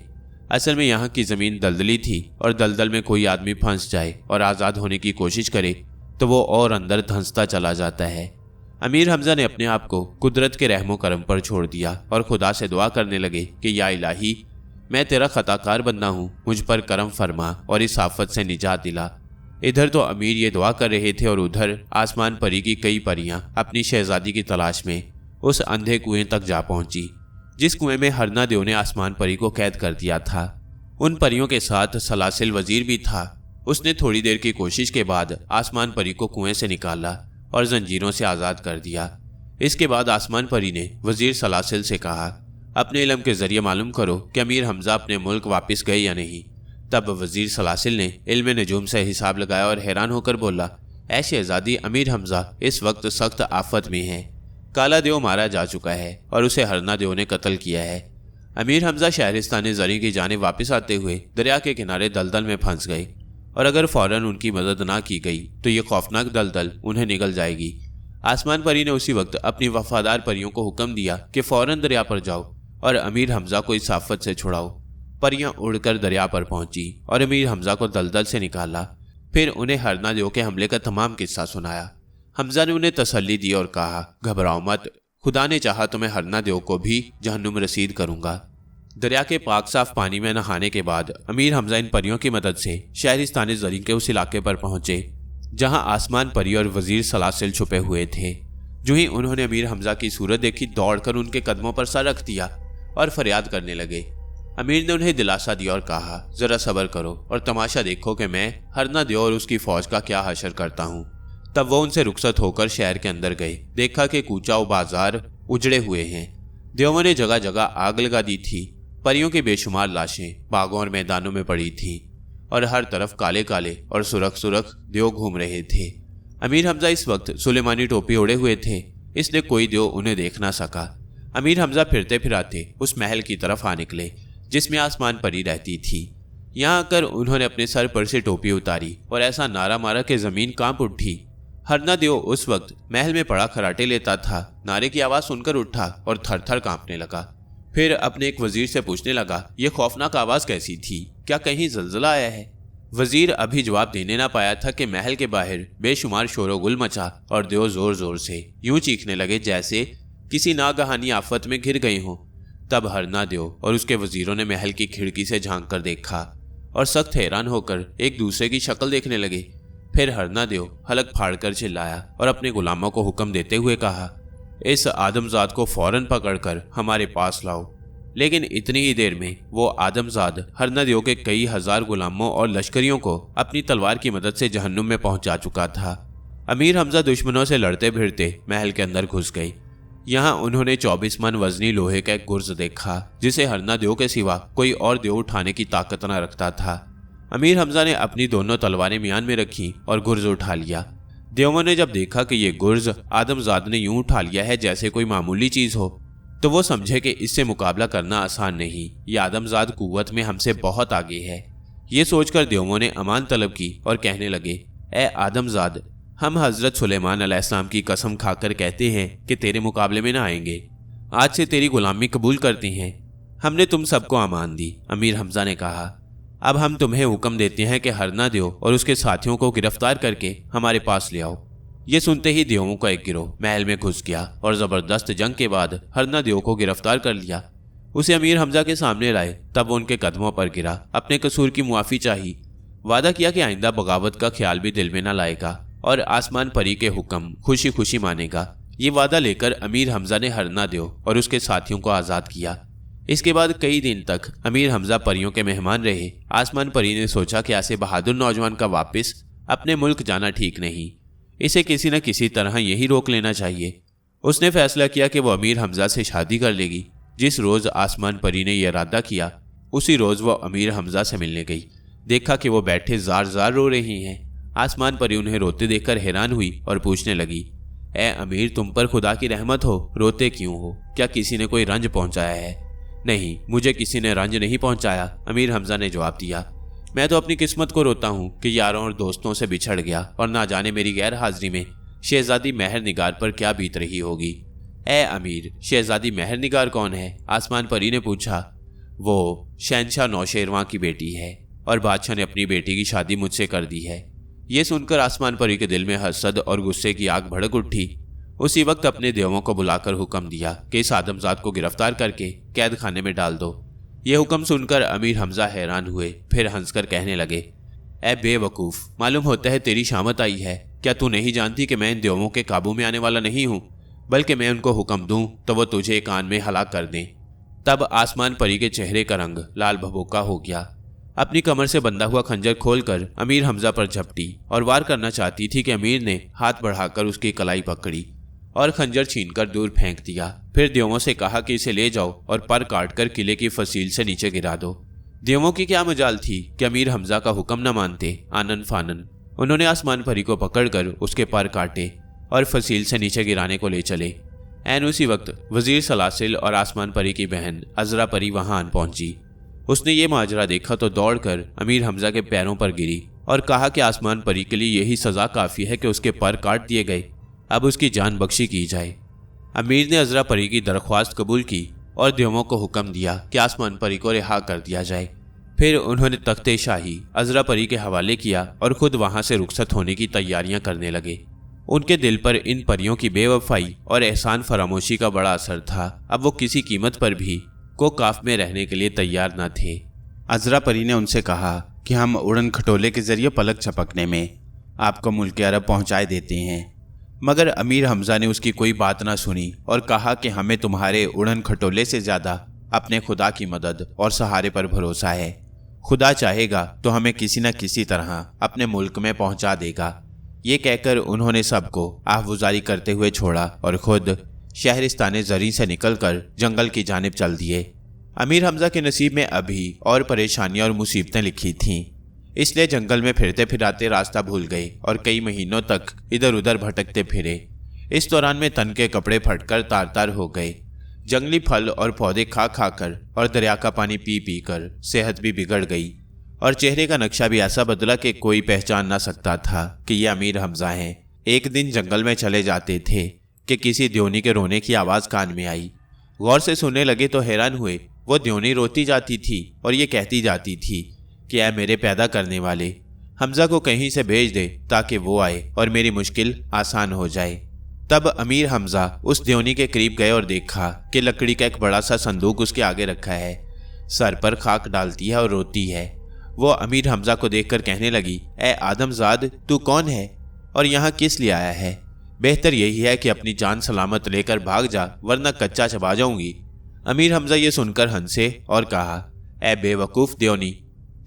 असल में यहाँ की जमीन दलदली थी और दलदल में कोई आदमी फंस जाए और आज़ाद होने की कोशिश करे तो वो और अंदर धंसता चला जाता है। अमीर हमजा ने अपने आप को कुदरत के रहमो करम पर छोड़ दिया और खुदा से दुआ करने लगे कि या इलाही, मैं तेरा खताकार बंदा हूँ, मुझ पर करम फरमा और इस आफत से निजात दिला। इधर तो अमीर ये दुआ कर रहे थे और उधर आसमान परी की कई परियां अपनी शहजादी की तलाश में उस अंधे कुएं तक जा पहुंची, जिस कुएं में हरना देव ने आसमान परी को कैद कर दिया था। उन परियों के साथ सलासिल वजीर भी था। उसने थोड़ी देर की कोशिश के बाद आसमान परी को कुएं से निकाला और जंजीरों से आज़ाद कर दिया। इसके बाद आसमान परी ने वजीर सलासिल से कहा, अपने इल्म के जरिए मालूम करो कि अमीर हमजा अपने मुल्क वापस गए या नहीं। तब वजीर सलासिल ने इल्म नजूम से हिसाब लगाया और हैरान होकर बोला, ऐ शहजादी, अमीर हमजा इस वक्त सख्त आफत में है। काला देव मारा जा चुका है और उसे हरना देव ने कत्ल किया है। अमीर हमजा शहरिस्तान ज़री की जानिब वापस आते हुए दरिया के किनारे दलदल में फंस गए और अगर फौरन उनकी मदद ना की गई तो ये खौफनाक दलदल उन्हें निगल जाएगी। आसमान परी ने उसी वक्त अपनी वफादार परियों को हुक्म दिया कि फौरन दरिया पर जाओ और अमीर हमजा को इस आफत से छुड़ाओ। परियां उड़कर दरिया पर पहुंची और अमीर हमजा को दलदल से निकाला। फिर उन्हें हरना देव के हमले का तमाम किस्सा सुनाया। हमजा ने उन्हें तसल्ली दी और कहा, घबराओ मत, खुदा ने चाहा तो मैं हरना देव को भी जहन्नुम रसीद करूंगा। दरिया के पाक साफ पानी में नहाने के बाद अमीर हमजा इन परियों की मदद से शहरिस्तान ज़री के उस इलाके पर पहुंचे जहां आसमान परी और वजीर सलासिल छुपे हुए थे। जो ही उन्होंने अमीर हमजा की सूरत देखी, दौड़कर उनके कदमों पर सर रख दिया और फरियाद करने लगे। अमीर ने उन्हें दिलासा दिया और कहा, जरा सब्र करो और तमाशा देखो कि मैं हरना देव और उसकी फौज का क्या हशर करता हूँ। तब वो उनसे रुखसत होकर शहर के अंदर गए। देखा कि कूचा व बाजार उजड़े हुए हैं। देवों ने जगह जगह आग लगा दी थी। परियों की बेशुमार लाशें बागों और मैदानों में पड़ी थीं और हर तरफ काले काले और सुरख सुरख देव घूम रहे थे। अमीर हमजा इस वक्त सुलेमानी टोपी ओढ़े हुए थे, इसलिए कोई देव उन्हें देख ना सका। अमीर हमजा फिरते फिराते उस महल की तरफ आ निकले जिसमें आसमान परी रहती थी। यहाँ आकर उन्होंने अपने सर पर से टोपी उतारी और ऐसा नारा मारा कि जमीन कांप उठी। हरना देव उस वक्त महल में पड़ा खराटे लेता था। नारे की आवाज़ सुनकर उठा और थर थर कांपने लगा। फिर अपने एक वजीर से पूछने लगा, यह खौफनाक आवाज़ कैसी थी? क्या कहीं जल्जला आया है? वजीर अभी जवाब देने ना पाया था कि महल के बाहर बेशुमार शोरगुल मचा और देव जोर जोर से यूं चीखने लगे जैसे किसी नागहानी आफत में घिर गए हों। तब हरना देव और उसके वजीरों ने महल की खिड़की से झांक कर देखा और सख्त हैरान होकर एक दूसरे की शक्ल देखने लगे। फिर हरना देव हलक फाड़कर चिल्लाया और अपने गुलामों को हुक्म देते हुए कहा, इस आदमजाद को फौरन पकड़कर हमारे पास लाओ। लेकिन इतनी ही देर में वो आदमजाद हरना देव के कई हजार गुलामों और लश्करियों को अपनी तलवार की मदद से जहन्नुम में पहुंचा चुका था। अमीर हमजा दुश्मनों से लड़ते भिड़ते महल के अंदर घुस गए। यहाँ उन्होंने 24 मन वजनी लोहे का एक गुर्ज देखा जिसे हरना देव के सिवा कोई और देव उठाने की ताकत न रखता था। अमीर हमजा ने अपनी दोनों तलवारें म्यान में रखी और गुर्ज उठा लिया। देवों ने जब देखा कि ये गुर्ज आदमजाद ने यूं उठा लिया है जैसे कोई मामूली चीज हो, तो वो समझे कि इससे मुकाबला करना आसान नहीं। ये आदमजाद कुव्वत में हमसे बहुत आगे है। ये सोचकर देवों ने अमान तलब की और कहने लगे, ए आदमजाद, हम हजरत सुलेमान अलैहिस्सलाम की कसम खाकर कहते हैं कि तेरे मुकाबले में ना आएंगे। आज से तेरी गुलामी कबूल करते हैं। हमने तुम सबको अमान दी। अमीर हमजा ने कहा, अब हम तुम्हें हुक्म देते हैं कि हरना देव और उसके साथियों को गिरफ्तार करके हमारे पास ले आओ। ये सुनते ही देवों का एक गिरोह महल में घुस गया और जबरदस्त जंग के बाद हरना देव को गिरफ्तार कर लिया। उसे अमीर हमजा के सामने लाए। तब वो उनके कदमों पर गिरा, अपने कसूर की मुआफ़ी चाही, वादा किया कि आइंदा बगावत का ख्याल भी दिल में न लाएगा और आसमान परी के हुक्म खुशी खुशी मानेगा। ये वादा लेकर अमीर हमजा ने हरना देव और उसके साथियों को आज़ाद किया। इसके बाद कई दिन तक अमीर हमजा परियों के मेहमान रहे। आसमान परी ने सोचा कि ऐसे बहादुर नौजवान का वापस अपने मुल्क जाना ठीक नहीं, इसे किसी न किसी तरह यही रोक लेना चाहिए। उसने फैसला किया कि वो अमीर हमजा से शादी कर लेगी। जिस रोज़ आसमान परी ने यह इरादा किया, उसी रोज़ वो अमीर हमजा से मिलने गई। देखा कि वो बैठे जार जार रो रही हैं। आसमान परी उन्हें रोते देखकर हैरान हुई और पूछने लगी, ए अमीर, तुम पर खुदा की रहमत हो, रोते क्यों हो? क्या किसी ने कोई रंज पहुंचाया है? नहीं, मुझे किसी ने रंज नहीं पहुंचाया, अमीर हमजा ने जवाब दिया। मैं तो अपनी किस्मत को रोता हूँ कि यारों और दोस्तों से बिछड़ गया और ना जाने मेरी गैर हाजिरी में शहजादी महर निगार पर क्या बीत रही होगी। ए अमीर, शहजादी महर निगार कौन है? आसमान परी ने पूछा। वो शहनशाह नौशेरवां की बेटी है और बादशाह ने अपनी बेटी की शादी मुझसे कर दी है। ये सुनकर आसमान परी के दिल में हसद और गुस्से की आग भड़क उठी। उसी वक्त अपने देवों को बुलाकर हुक्म दिया कि इस आदमजाद को गिरफ्तार करके कैद खाने में डाल दो। यह हुक्म सुनकर अमीर हमजा हैरान हुए, फिर हंसकर कहने लगे, ए बेवकूफ़, मालूम होता है तेरी शामत आई है। क्या तू नहीं जानती कि मैं इन देवों के काबू में आने वाला नहीं हूँ, बल्कि मैं उनको हुक्म दूँ तो वो तुझे कान में हलाक कर दें। तब आसमान परी के चेहरे का रंग लाल भभूका हो गया। अपनी कमर से बंधा हुआ खंजर खोलकर अमीर हमजा पर झपटी और वार करना चाहती थी कि अमीर ने हाथ बढ़ाकर उसकी कलाई पकड़ी और खंजर छीनकर दूर फेंक दिया। फिर देवों से कहा कि इसे ले जाओ और पर काटकर किले की फसील से नीचे गिरा दो। देवों की क्या मजाल थी कि अमीर हमजा का हुक्म न मानते। आनन फानन उन्होंने आसमान परी को पकड़कर उसके पर काटे और फसील से नीचे गिराने को ले चले। ऐन उसी वक्त वजीर सलासिल और आसमान परी की बहन अजरा परी वहां आन पहुंची। उसने ये माजरा देखा तो दौड़कर अमीर हमजा के पैरों पर गिरी और कहा कि आसमान परी के लिए यही सजा काफ़ी है कि उसके पर काट दिए गए, अब उसकी जान बख्शी की जाए। अमीर ने अजरा परी की दरख्वास्त कबूल की और देवों को हुक्म दिया कि आसमान परी को रिहा कर दिया जाए। फिर उन्होंने तख्ते शाही अजरा परी के हवाले किया और खुद वहां से रुखसत होने की तैयारियां करने लगे। उनके दिल पर इन परियों की बेवफाई और एहसान फरामोशी का बड़ा असर था। अब वो किसी कीमत पर भी कोकाफ में रहने के लिए तैयार न थे। अजरा परी ने उनसे कहा कि हम उड़न खटोले के जरिए पलक झपकने में आपको मुल्क अरब पहुंचाए देते हैं। मगर अमीर हमजा ने उसकी कोई बात ना सुनी और कहा कि हमें तुम्हारे उड़न खटोले से ज़्यादा अपने खुदा की मदद और सहारे पर भरोसा है। खुदा चाहेगा तो हमें किसी न किसी तरह अपने मुल्क में पहुंचा देगा। ये कहकर उन्होंने सबको आहवुजारी करते हुए छोड़ा और खुद शहरिस्तान ज़री से निकलकर जंगल की जानिब चल दिए। अमीर हमजा के नसीब में अभी और परेशानियां और मुसीबतें लिखी थीं, इसलिए जंगल में फिरते फिराते रास्ता भूल गए और कई महीनों तक इधर उधर भटकते फिरे। इस दौरान में तन के कपड़े फटकर तार तार हो गए। जंगली फल और पौधे खा खा कर और दरिया का पानी पी पी कर सेहत भी बिगड़ गई और चेहरे का नक्शा भी ऐसा बदला कि कोई पहचान ना सकता था कि ये अमीर हमजा हैं। एक दिन जंगल में चले जाते थे कि किसी द्योनी के रोने की आवाज़ कान में आई। गौर से सुनने लगे तो हैरान हुए। वो द्योनी रोती जाती थी और ये कहती जाती थी कि ऐ मेरे पैदा करने वाले, हमजा को कहीं से भेज दे ताकि वो आए और मेरी मुश्किल आसान हो जाए। तब अमीर हमजा उस द्योनी के करीब गए और देखा कि लकड़ी का एक बड़ा सा संदूक उसके आगे रखा है। सर पर खाक डालती है और रोती है। वो अमीर हमजा को देखकर कहने लगी, ए आदमजाद, तू कौन है और यहाँ किस लिए आया है? बेहतर यही है कि अपनी जान सलामत लेकर भाग जा, वरना कच्चा चबा जाऊंगी। अमीर हमजा ये सुनकर हंसे और कहा, ए बेवकूफ़ द्योनी,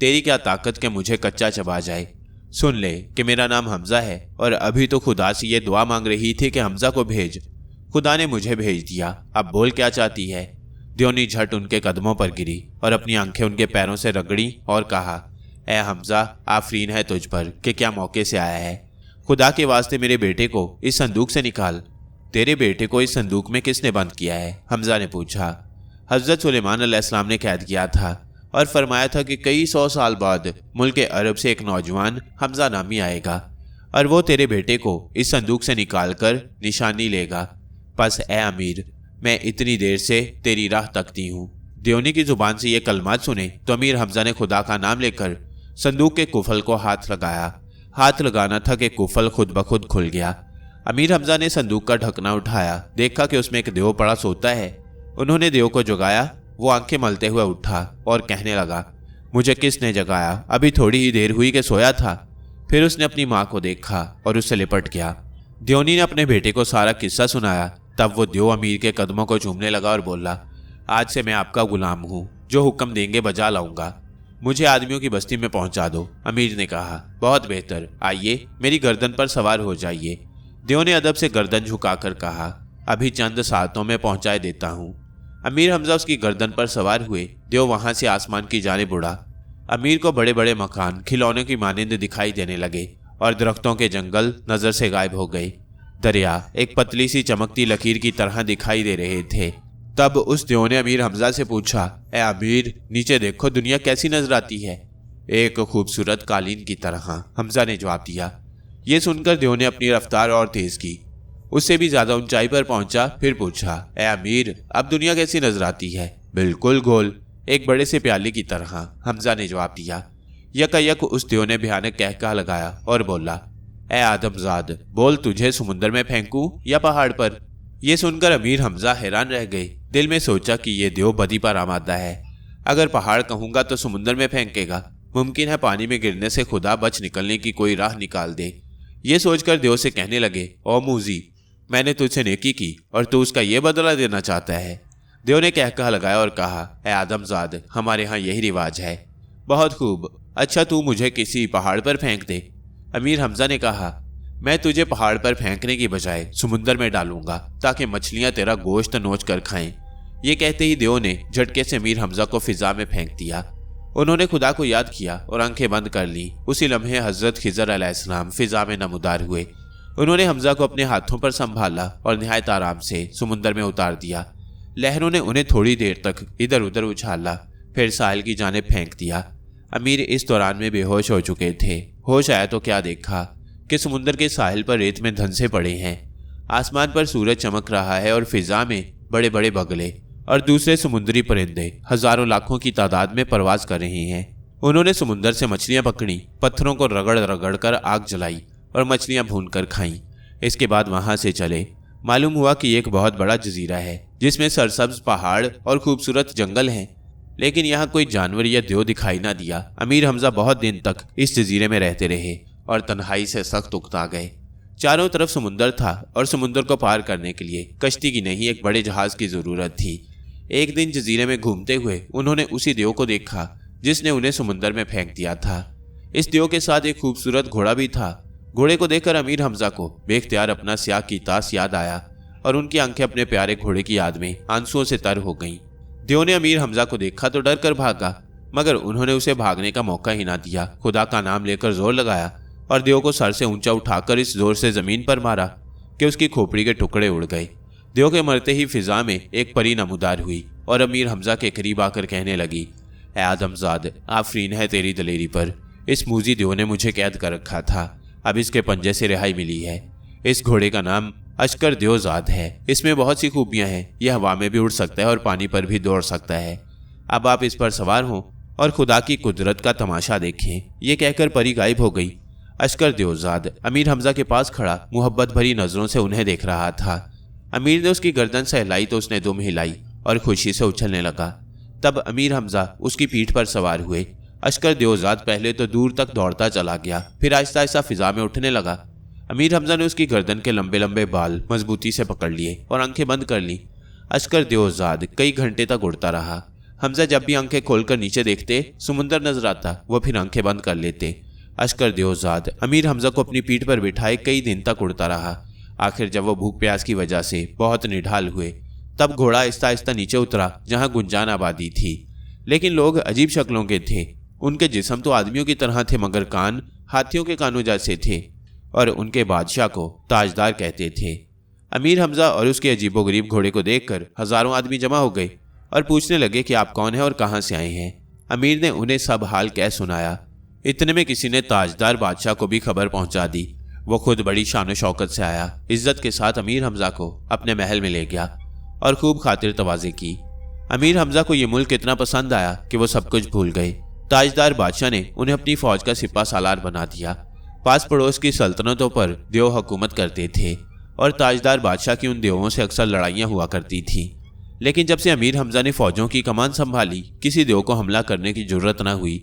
तेरी क्या ताकत के मुझे कच्चा चबा जाए। सुन ले कि मेरा नाम हमजा है और अभी तो खुदा से ये दुआ मांग रही थी कि हमजा को भेज। खुदा ने मुझे भेज दिया, अब बोल क्या चाहती है। द्योनी झट उनके कदमों पर गिरी और अपनी आंखें उनके पैरों से रगड़ी और कहा, ए हमजा, आफरीन है तुझ पर कि क्या मौके से आया है। खुदा के वास्ते मेरे बेटे को इस संदूक से निकाल। तेरे बेटे को इस संदूक में किसने बंद किया है? हमजा ने पूछा। हज़रत सुलेमान अलैहिस्सलाम ने कैद किया था और फरमाया था कि कई 100 साल बाद मुल्क अरब से एक नौजवान हमजा नामी आएगा और वो तेरे बेटे को इस संदूक से निकाल कर निशानी लेगा। बस ए अमीर, मैं इतनी देर से तेरी राह तकती हूँ। द्योनी की जुबान से ये कलमात सुने तो अमीर हमजा ने खुदा का नाम लेकर संदूक के कुफल को हाथ लगाया। हाथ लगाना था कि कुफल खुद ब खुद खुल गया। अमीर हमजा ने संदूक का ढकना उठाया, देखा कि उसमें एक देव पड़ा सोता है। उन्होंने देव को जगाया। वो आंखें मलते हुए उठा और कहने लगा, मुझे किसने जगाया? अभी थोड़ी ही देर हुई कि सोया था। फिर उसने अपनी माँ को देखा और उससे लिपट गया। द्योनी ने अपने बेटे को सारा किस्सा सुनाया। तब वो देव अमीर के कदमों को चूमने लगा और बोला, आज से मैं आपका गुलाम हूँ, जो हुक्म देंगे बजा लाऊंगा। मुझे आदमियों की बस्ती में पहुंचा दो। अमीर ने कहा, बहुत बेहतर, आइए मेरी गर्दन पर सवार हो जाइए। देव ने अदब से गर्दन झुकाकर कहा, अभी चंद सातों में पहुंचाए देता हूँ। अमीर हमजा उसकी गर्दन पर सवार हुए। देव वहां से आसमान की जानिब उड़ा। अमीर को बड़े बड़े मकान खिलौनों की मानिंद दिखाई देने लगे और दरख्तों के जंगल नजर से गायब हो गए। दरिया एक पतली सी चमकती लकीर की तरह दिखाई दे रहे थे। तब उस देव ने अमीर हमजा से पूछा, ए अमीर, नीचे देखो, दुनिया कैसी नजर आती है? एक खूबसूरत कालीन की तरह, हमजा ने जवाब दिया। ये सुनकर देव ने अपनी रफ्तार और तेज की, उससे भी ज्यादा ऊंचाई पर पहुंचा। फिर पूछा, ए अमीर, अब दुनिया कैसी नजर आती है? बिल्कुल गोल, एक बड़े से प्याले की तरह, हमजा ने जवाब दिया। यकायक उस देव ने भयानक कहका लगाया और बोला, ए आदमजाद, बोल, तुझे समुद्र में फेंकूं या पहाड़ पर? यह सुनकर अमीर हमजा हैरान रह गए। दिल में सोचा कि यह देव बदी पर आमादा है। अगर पहाड़ कहूंगा तो समुद्र में फेंकेगा। मुमकिन है पानी में गिरने से खुदा बच निकलने की कोई राह निकाल दे। ये सोचकर देव से कहने लगे, ओ मूजी, मैंने तुझसे नेकी की और तू उसका ये बदला देना चाहता है। देव ने कहका लगाया और कहा, ए आदमजाद, हमारे यहाँ यही रिवाज है। बहुत खूब, अच्छा तू मुझे किसी पहाड़ पर फेंक दे। अमीर हमजा ने कहा, मैं तुझे पहाड़ पर फेंकने की बजाय समुद्र में डालूंगा ताकि मछलियां तेरा गोश्त नोच कर खाएं। ये कहते ही देव ने झटके से अमीर हमजा को फिजा में फेंक दिया। उन्होंने खुदा को याद किया और आंखें बंद कर ली। उसी लम्हे हजरत खिजर अलैहिस्सलाम फिजा में नमूदार हुए। उन्होंने हमजा को अपने हाथों पर संभाला और निहायत आराम से समुद्र में उतार दिया। लहरों ने उन्हें थोड़ी देर तक इधर उधर उछाला, फिर साहिल की जानिब फेंक दिया। अमीर इस दौरान में बेहोश हो चुके थे। होश आया तो क्या देखा कि समुद्र के साहिल पर रेत में धंसे पड़े हैं। आसमान पर सूरज चमक रहा है और फिजा में बड़े बड़े बगले और दूसरे समुद्री परिंदे हजारों लाखों की तादाद में परवाज कर रहे हैं। उन्होंने समुद्र से मछलियां पकड़ी, पत्थरों को रगड़ रगड़ कर आग जलाई और मछलियां भून कर खाईं। इसके बाद वहां से चले। मालूम हुआ कि एक बहुत बड़ा जजीरा है जिसमें सरसब्ज पहाड़ और खूबसूरत जंगल हैं, लेकिन यहाँ कोई जानवर या देव दिखाई ना दिया। अमीर हमजा बहुत दिन तक इस जजीरे में रहते रहे और तन्हाई से सख्त उकता गए। चारों तरफ समुंदर था और समुंदर को पार करने के लिए कश्ती की नहीं एक बड़े जहाज की जरूरत थी। एक दिन जजीरे में घूमते हुए उन्होंने उसी देव को देखा जिसने उन्हें समुंदर में फेंक दिया था। इस देव के साथ एक खूबसूरत घोड़ा भी था। घोड़े को देखकर अमीर हमजा को बेख्तियार अपना स्याह की तास याद आया और उनकी आंखें अपने प्यारे घोड़े की याद में आंसुओं से तर हो गईं। देव ने अमीर हमजा को देखा तो डर कर भागा, मगर उन्होंने उसे भागने का मौका ही ना दिया। खुदा का नाम लेकर जोर लगाया और देव को सर से ऊंचा उठाकर इस जोर से जमीन पर मारा कि उसकी खोपड़ी के टुकड़े उड़ गए। देव के मरते ही फिजा में एक परी नमूदार हुई और अमीर हमजा के करीब आकर कहने लगी, ए आदमजाद, आफरीन है तेरी दलेरी पर। इस मूजी देव ने मुझे कैद कर रखा था, अब इसके पंजे से रिहाई मिली है। इस घोड़े का नाम अशकर देवजाद है। इसमें बहुत सी खूबियां हैं। यह हवा में भी उड़ सकता है और पानी पर भी दौड़ सकता है। अब आप इस पर सवार हों और खुदा की कुदरत का तमाशा देखें। ये कहकर परी गायब हो गई। अशकर देवजाद अमीर हमजा के पास खड़ा मोहब्बत भरी नजरों से उन्हें देख रहा था। अमीर ने उसकी गर्दन सहलाई तो उसने दुम हिलाई और खुशी से उछलने लगा। तब अमीर हमजा उसकी पीठ पर सवार हुए। अशकर देवजाद पहले तो दूर तक दौड़ता चला गया, फिर आहिस्ता आहिस्ता फिजा में उठने लगा। अमीर हमजा ने उसकी गर्दन के लंबे लंबे बाल मजबूती से पकड़ लिए और आंखें बंद कर ली। अशकर देवजाद कई घंटे तक उड़ता रहा। हमजा जब भी आंखें खोलकर नीचे देखते समुंदर नजर आता, वो फिर आंखें बंद कर लेते। अशकर देवजाद अमीर हमजा को अपनी पीठ पर बिठाए कई दिन तक उड़ता रहा। आखिर जब वो भूख प्यास की वजह से बहुत निढाल हुए, तब घोड़ा आहिस्ता आहिस्ता नीचे उतरा जहां गुंजान आबादी थी। लेकिन लोग अजीब शक्लों के थे। उनके जिस्म तो आदमियों की तरह थे, मगर कान हाथियों के कानों जैसे थे और उनके बादशाह को ताजदार कहते थे। अमीर हमजा और उसके अजीबोगरीब घोड़े को देखकर हजारों आदमी जमा हो गए और पूछने लगे कि आप कौन हैं और कहां से आए हैं। अमीर ने उन्हें सब हाल कह सुनाया। इतने में किसी ने ताजदार बादशाह को भी खबर पहुंचा दी। वो खुद बड़ी शान शौकत से आया, इज्जत के साथ अमीर हमजा को अपने महल में ले गया और खूब खातिर तवाज़े की। अमीर हमजा को ये मुल्क इतना पसंद आया कि वो सब कुछ भूल गए। ताजदार बादशाह ने उन्हें अपनी फौज का सिपा सालार बना दिया। पास पड़ोस की सल्तनतों पर देव हुकूमत करते थे और ताजदार बादशाह की उन देवों से अक्सर लड़ाइयाँ हुआ करती थी। लेकिन जब से अमीर हमजा ने फौजों की कमान संभाली, किसी देव को हमला करने की जरूरत न हुई।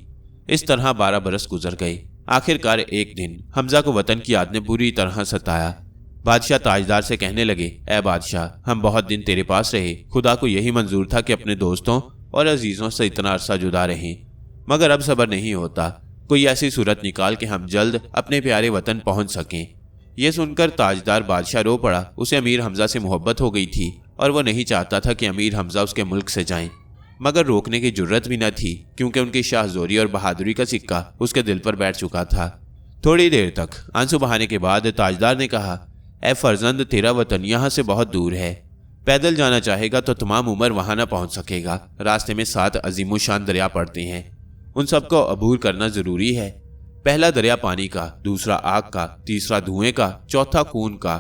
इस तरह 12 बरस गुजर गए। आखिरकार एक दिन हमजा को वतन की याद ने पूरी तरह सताया। बादशाह ताजदार से कहने लगे, ए बादशाह, हम बहुत दिन तेरे पास रहे। खुदा को यही मंजूर था कि अपने दोस्तों और अजीजों से इतना अरसा जुदा रहें, मगर अब सब्र नहीं होता। कोई ऐसी सूरत निकाल के हम जल्द अपने प्यारे वतन पहुंच सकें। यह सुनकर ताजदार बादशाह रो पड़ा। उसे अमीर हमजा से मोहब्बत हो गई थी और वह नहीं चाहता था कि अमीर हमजा उसके मुल्क से जाएं, मगर रोकने की जुर्रत भी न थी क्योंकि उनकी शाहजोरी और बहादुरी का सिक्का उसके दिल पर बैठ चुका था। थोड़ी देर तक आंसू बहाने के बाद ताजदार ने कहा, ए फर्जंद, तेरा वतन यहाँ से बहुत दूर है। पैदल जाना चाहेगा तो तमाम उम्र वहां न पहुंच सकेगा। रास्ते में 7 अजीमुशान दरिया पड़ते हैं, उन सबको अबूर करना जरूरी है। पहला दरिया पानी का, दूसरा आग का, तीसरा धुएं का, चौथा खून का,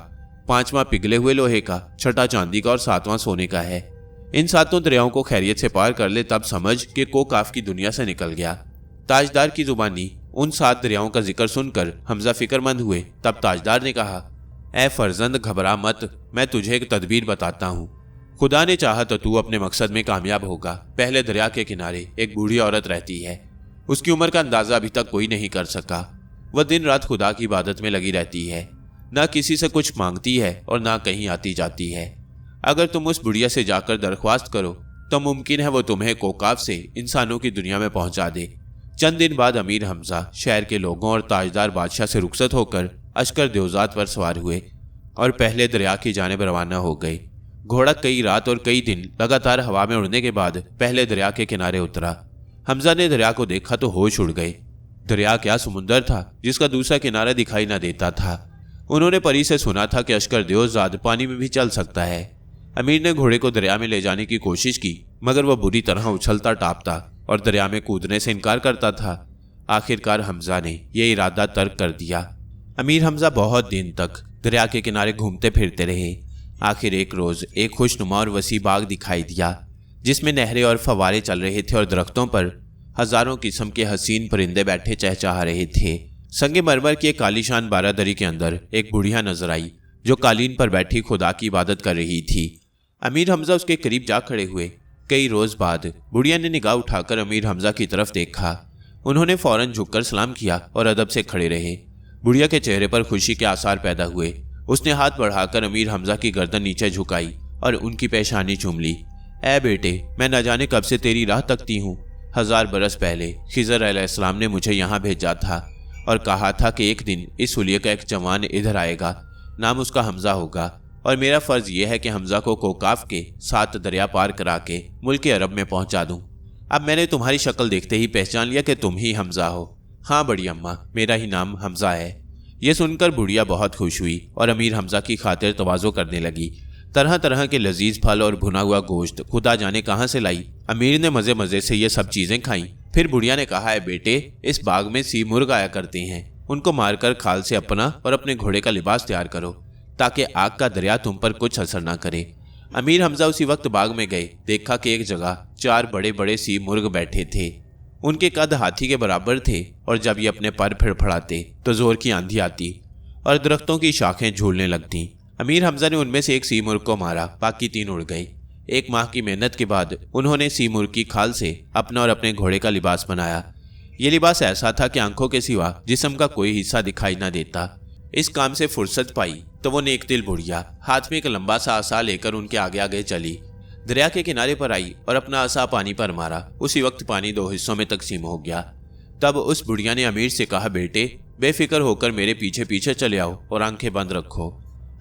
5वां पिघले हुए लोहे का, छठा चांदी का और 7वां सोने का है। इन 7 दरियाओं को खैरियत से पार कर ले तब समझ कि कोकाफ की दुनिया से निकल गया। ताजदार की जुबानी उन 7 दरियाओं का जिक्र सुनकर हमजा फिक्रमंद हुए। तब ताजदार ने कहा, ए फर्जंद, घबरा मत, मैं तुझे एक तदबीर बताता हूँ। खुदा ने चाहा तो तू अपने मकसद में कामयाब होगा। पहले दरिया के किनारे एक बूढ़ी औरत रहती है। उसकी उम्र का अंदाजा अभी तक कोई नहीं कर सका। वह दिन रात खुदा की इबादत में लगी रहती है, ना किसी से कुछ मांगती है और ना कहीं आती जाती है। अगर तुम उस बुढ़िया से जाकर दरख्वास्त करो तो मुमकिन है वो तुम्हें कोकाफ से इंसानों की दुनिया में पहुंचा दे। चंद दिन बाद अमीर हमजा शहर के लोगों और ताजदार बादशाह से रुखसत होकर अश्कर देवजात पर सवार हुए और पहले दरिया की जानिब रवाना हो गए। घोड़ा कई रात और कई दिन लगातार हवा में उड़ने के बाद पहले दरिया के किनारे उतरा। हमजा ने दरिया को देखा तो होश उड़ गए। दरिया क्या समुंदर था जिसका दूसरा किनारा दिखाई न देता था। उन्होंने परी से सुना था कि अश्कर देवजात पानी में भी चल सकता है। अमीर ने घोड़े को दरिया में ले जाने की कोशिश की, मगर वह बुरी तरह उछलता टापता और दरिया में कूदने से इनकार करता था। आखिरकार हमजा ने यह इरादा तर्क कर दिया। अमीर हमजा बहुत दिन तक दरिया के किनारे घूमते फिरते रहे। आखिर एक रोज एक खुशनुमा और वसी बाग दिखाई दिया जिसमें नहरें और फव्वारे चल रहे थे और दरख्तों पर हजारों किस्म के हसीन परिंदे बैठे चहचहा रहे थे। संगे मरमर की एक आलीशान बारादरी के अंदर एक बुढ़िया नजर आई जो कालीन पर बैठी खुदा की इबादत कर रही थी। अमीर हमजा उसके करीब जा खड़े हुए। कई रोज बाद बुढ़िया ने निगाह उठाकर अमीर हमजा की तरफ देखा। उन्होंने फौरन झुककर सलाम किया और अदब से खड़े रहे। बुढ़िया के चेहरे पर खुशी के आसार पैदा हुए। उसने हाथ बढ़ाकर अमीर हमजा की गर्दन नीचे झुकाई और उनकी पेशानी चूम ली। ऐ बेटे, मैं न जाने कब से तेरी राह तकती हूँ। 1000 बरस पहले खिज़र अलैहिस्सलाम ने मुझे यहाँ भेजा था और कहा था कि एक दिन इस हुलिये का एक जवान इधर आएगा, नाम उसका हमजा होगा, और मेरा फ़र्ज़ यह है कि हमजा को कोकाफ के 7 दरिया पार करा के मुल्क अरब में पहुँचा दूँ। अब मैंने तुम्हारी शक्ल देखते ही पहचान लिया कि तुम ही हमजा हो। हाँ बड़ी अम्मा, मेरा ही नाम हमजा है। यह सुनकर बुढ़िया बहुत खुश हुई और अमीर हमजा की खातिर तवाज़ो करने लगी। तरह तरह के लजीज फल और भुना हुआ गोश्त खुदा जाने कहाँ से लाई। अमीर ने मज़े मज़े से ये सब चीज़ें खाईं। फिर बुढ़िया ने कहा, है बेटे, इस बाग में सी मुर्ग आया करते हैं, उनको मारकर खाल से अपना और अपने घोड़े का लिबास तैयार करो ताकि आग का दरिया तुम पर कुछ असर ना करे। अमीर हमजा उसी वक्त बाग में गए। देखा कि एक जगह 4 बड़े बड़े सी मुर्ग बैठे थे। उनके कद हाथी के बराबर थे और जब ये अपने पर फड़फड़ाते तो जोर की आंधी आती और दरख्तों की शाखें झूलने लगती। अमीर हमजा ने उनमें से एक सी मुर्ग को मारा, बाकी 3 उड़ गए। 1 माह की मेहनत के बाद उन्होंने सी मुर्ग की खाल से अपना और अपने घोड़े का लिबास बनाया। ये लिबास ऐसा था कि आंखों के सिवा जिस्म का कोई हिस्सा दिखाई ना देता। इस काम से फुर्सत पाई तो वो नेक दिल बुढ़िया हाथ में एक लंबा सा आसा लेकर उनके आगे आगे चली। दरिया के किनारे पर आई और अपना आसा पानी पर मारा। उसी वक्त पानी 2 हिस्सों में तकसीम हो गया। तब उस बुढ़िया ने अमीर से कहा, बेटे, बेफिक्र होकर मेरे पीछे पीछे चले आओ और आंखें बंद रखो।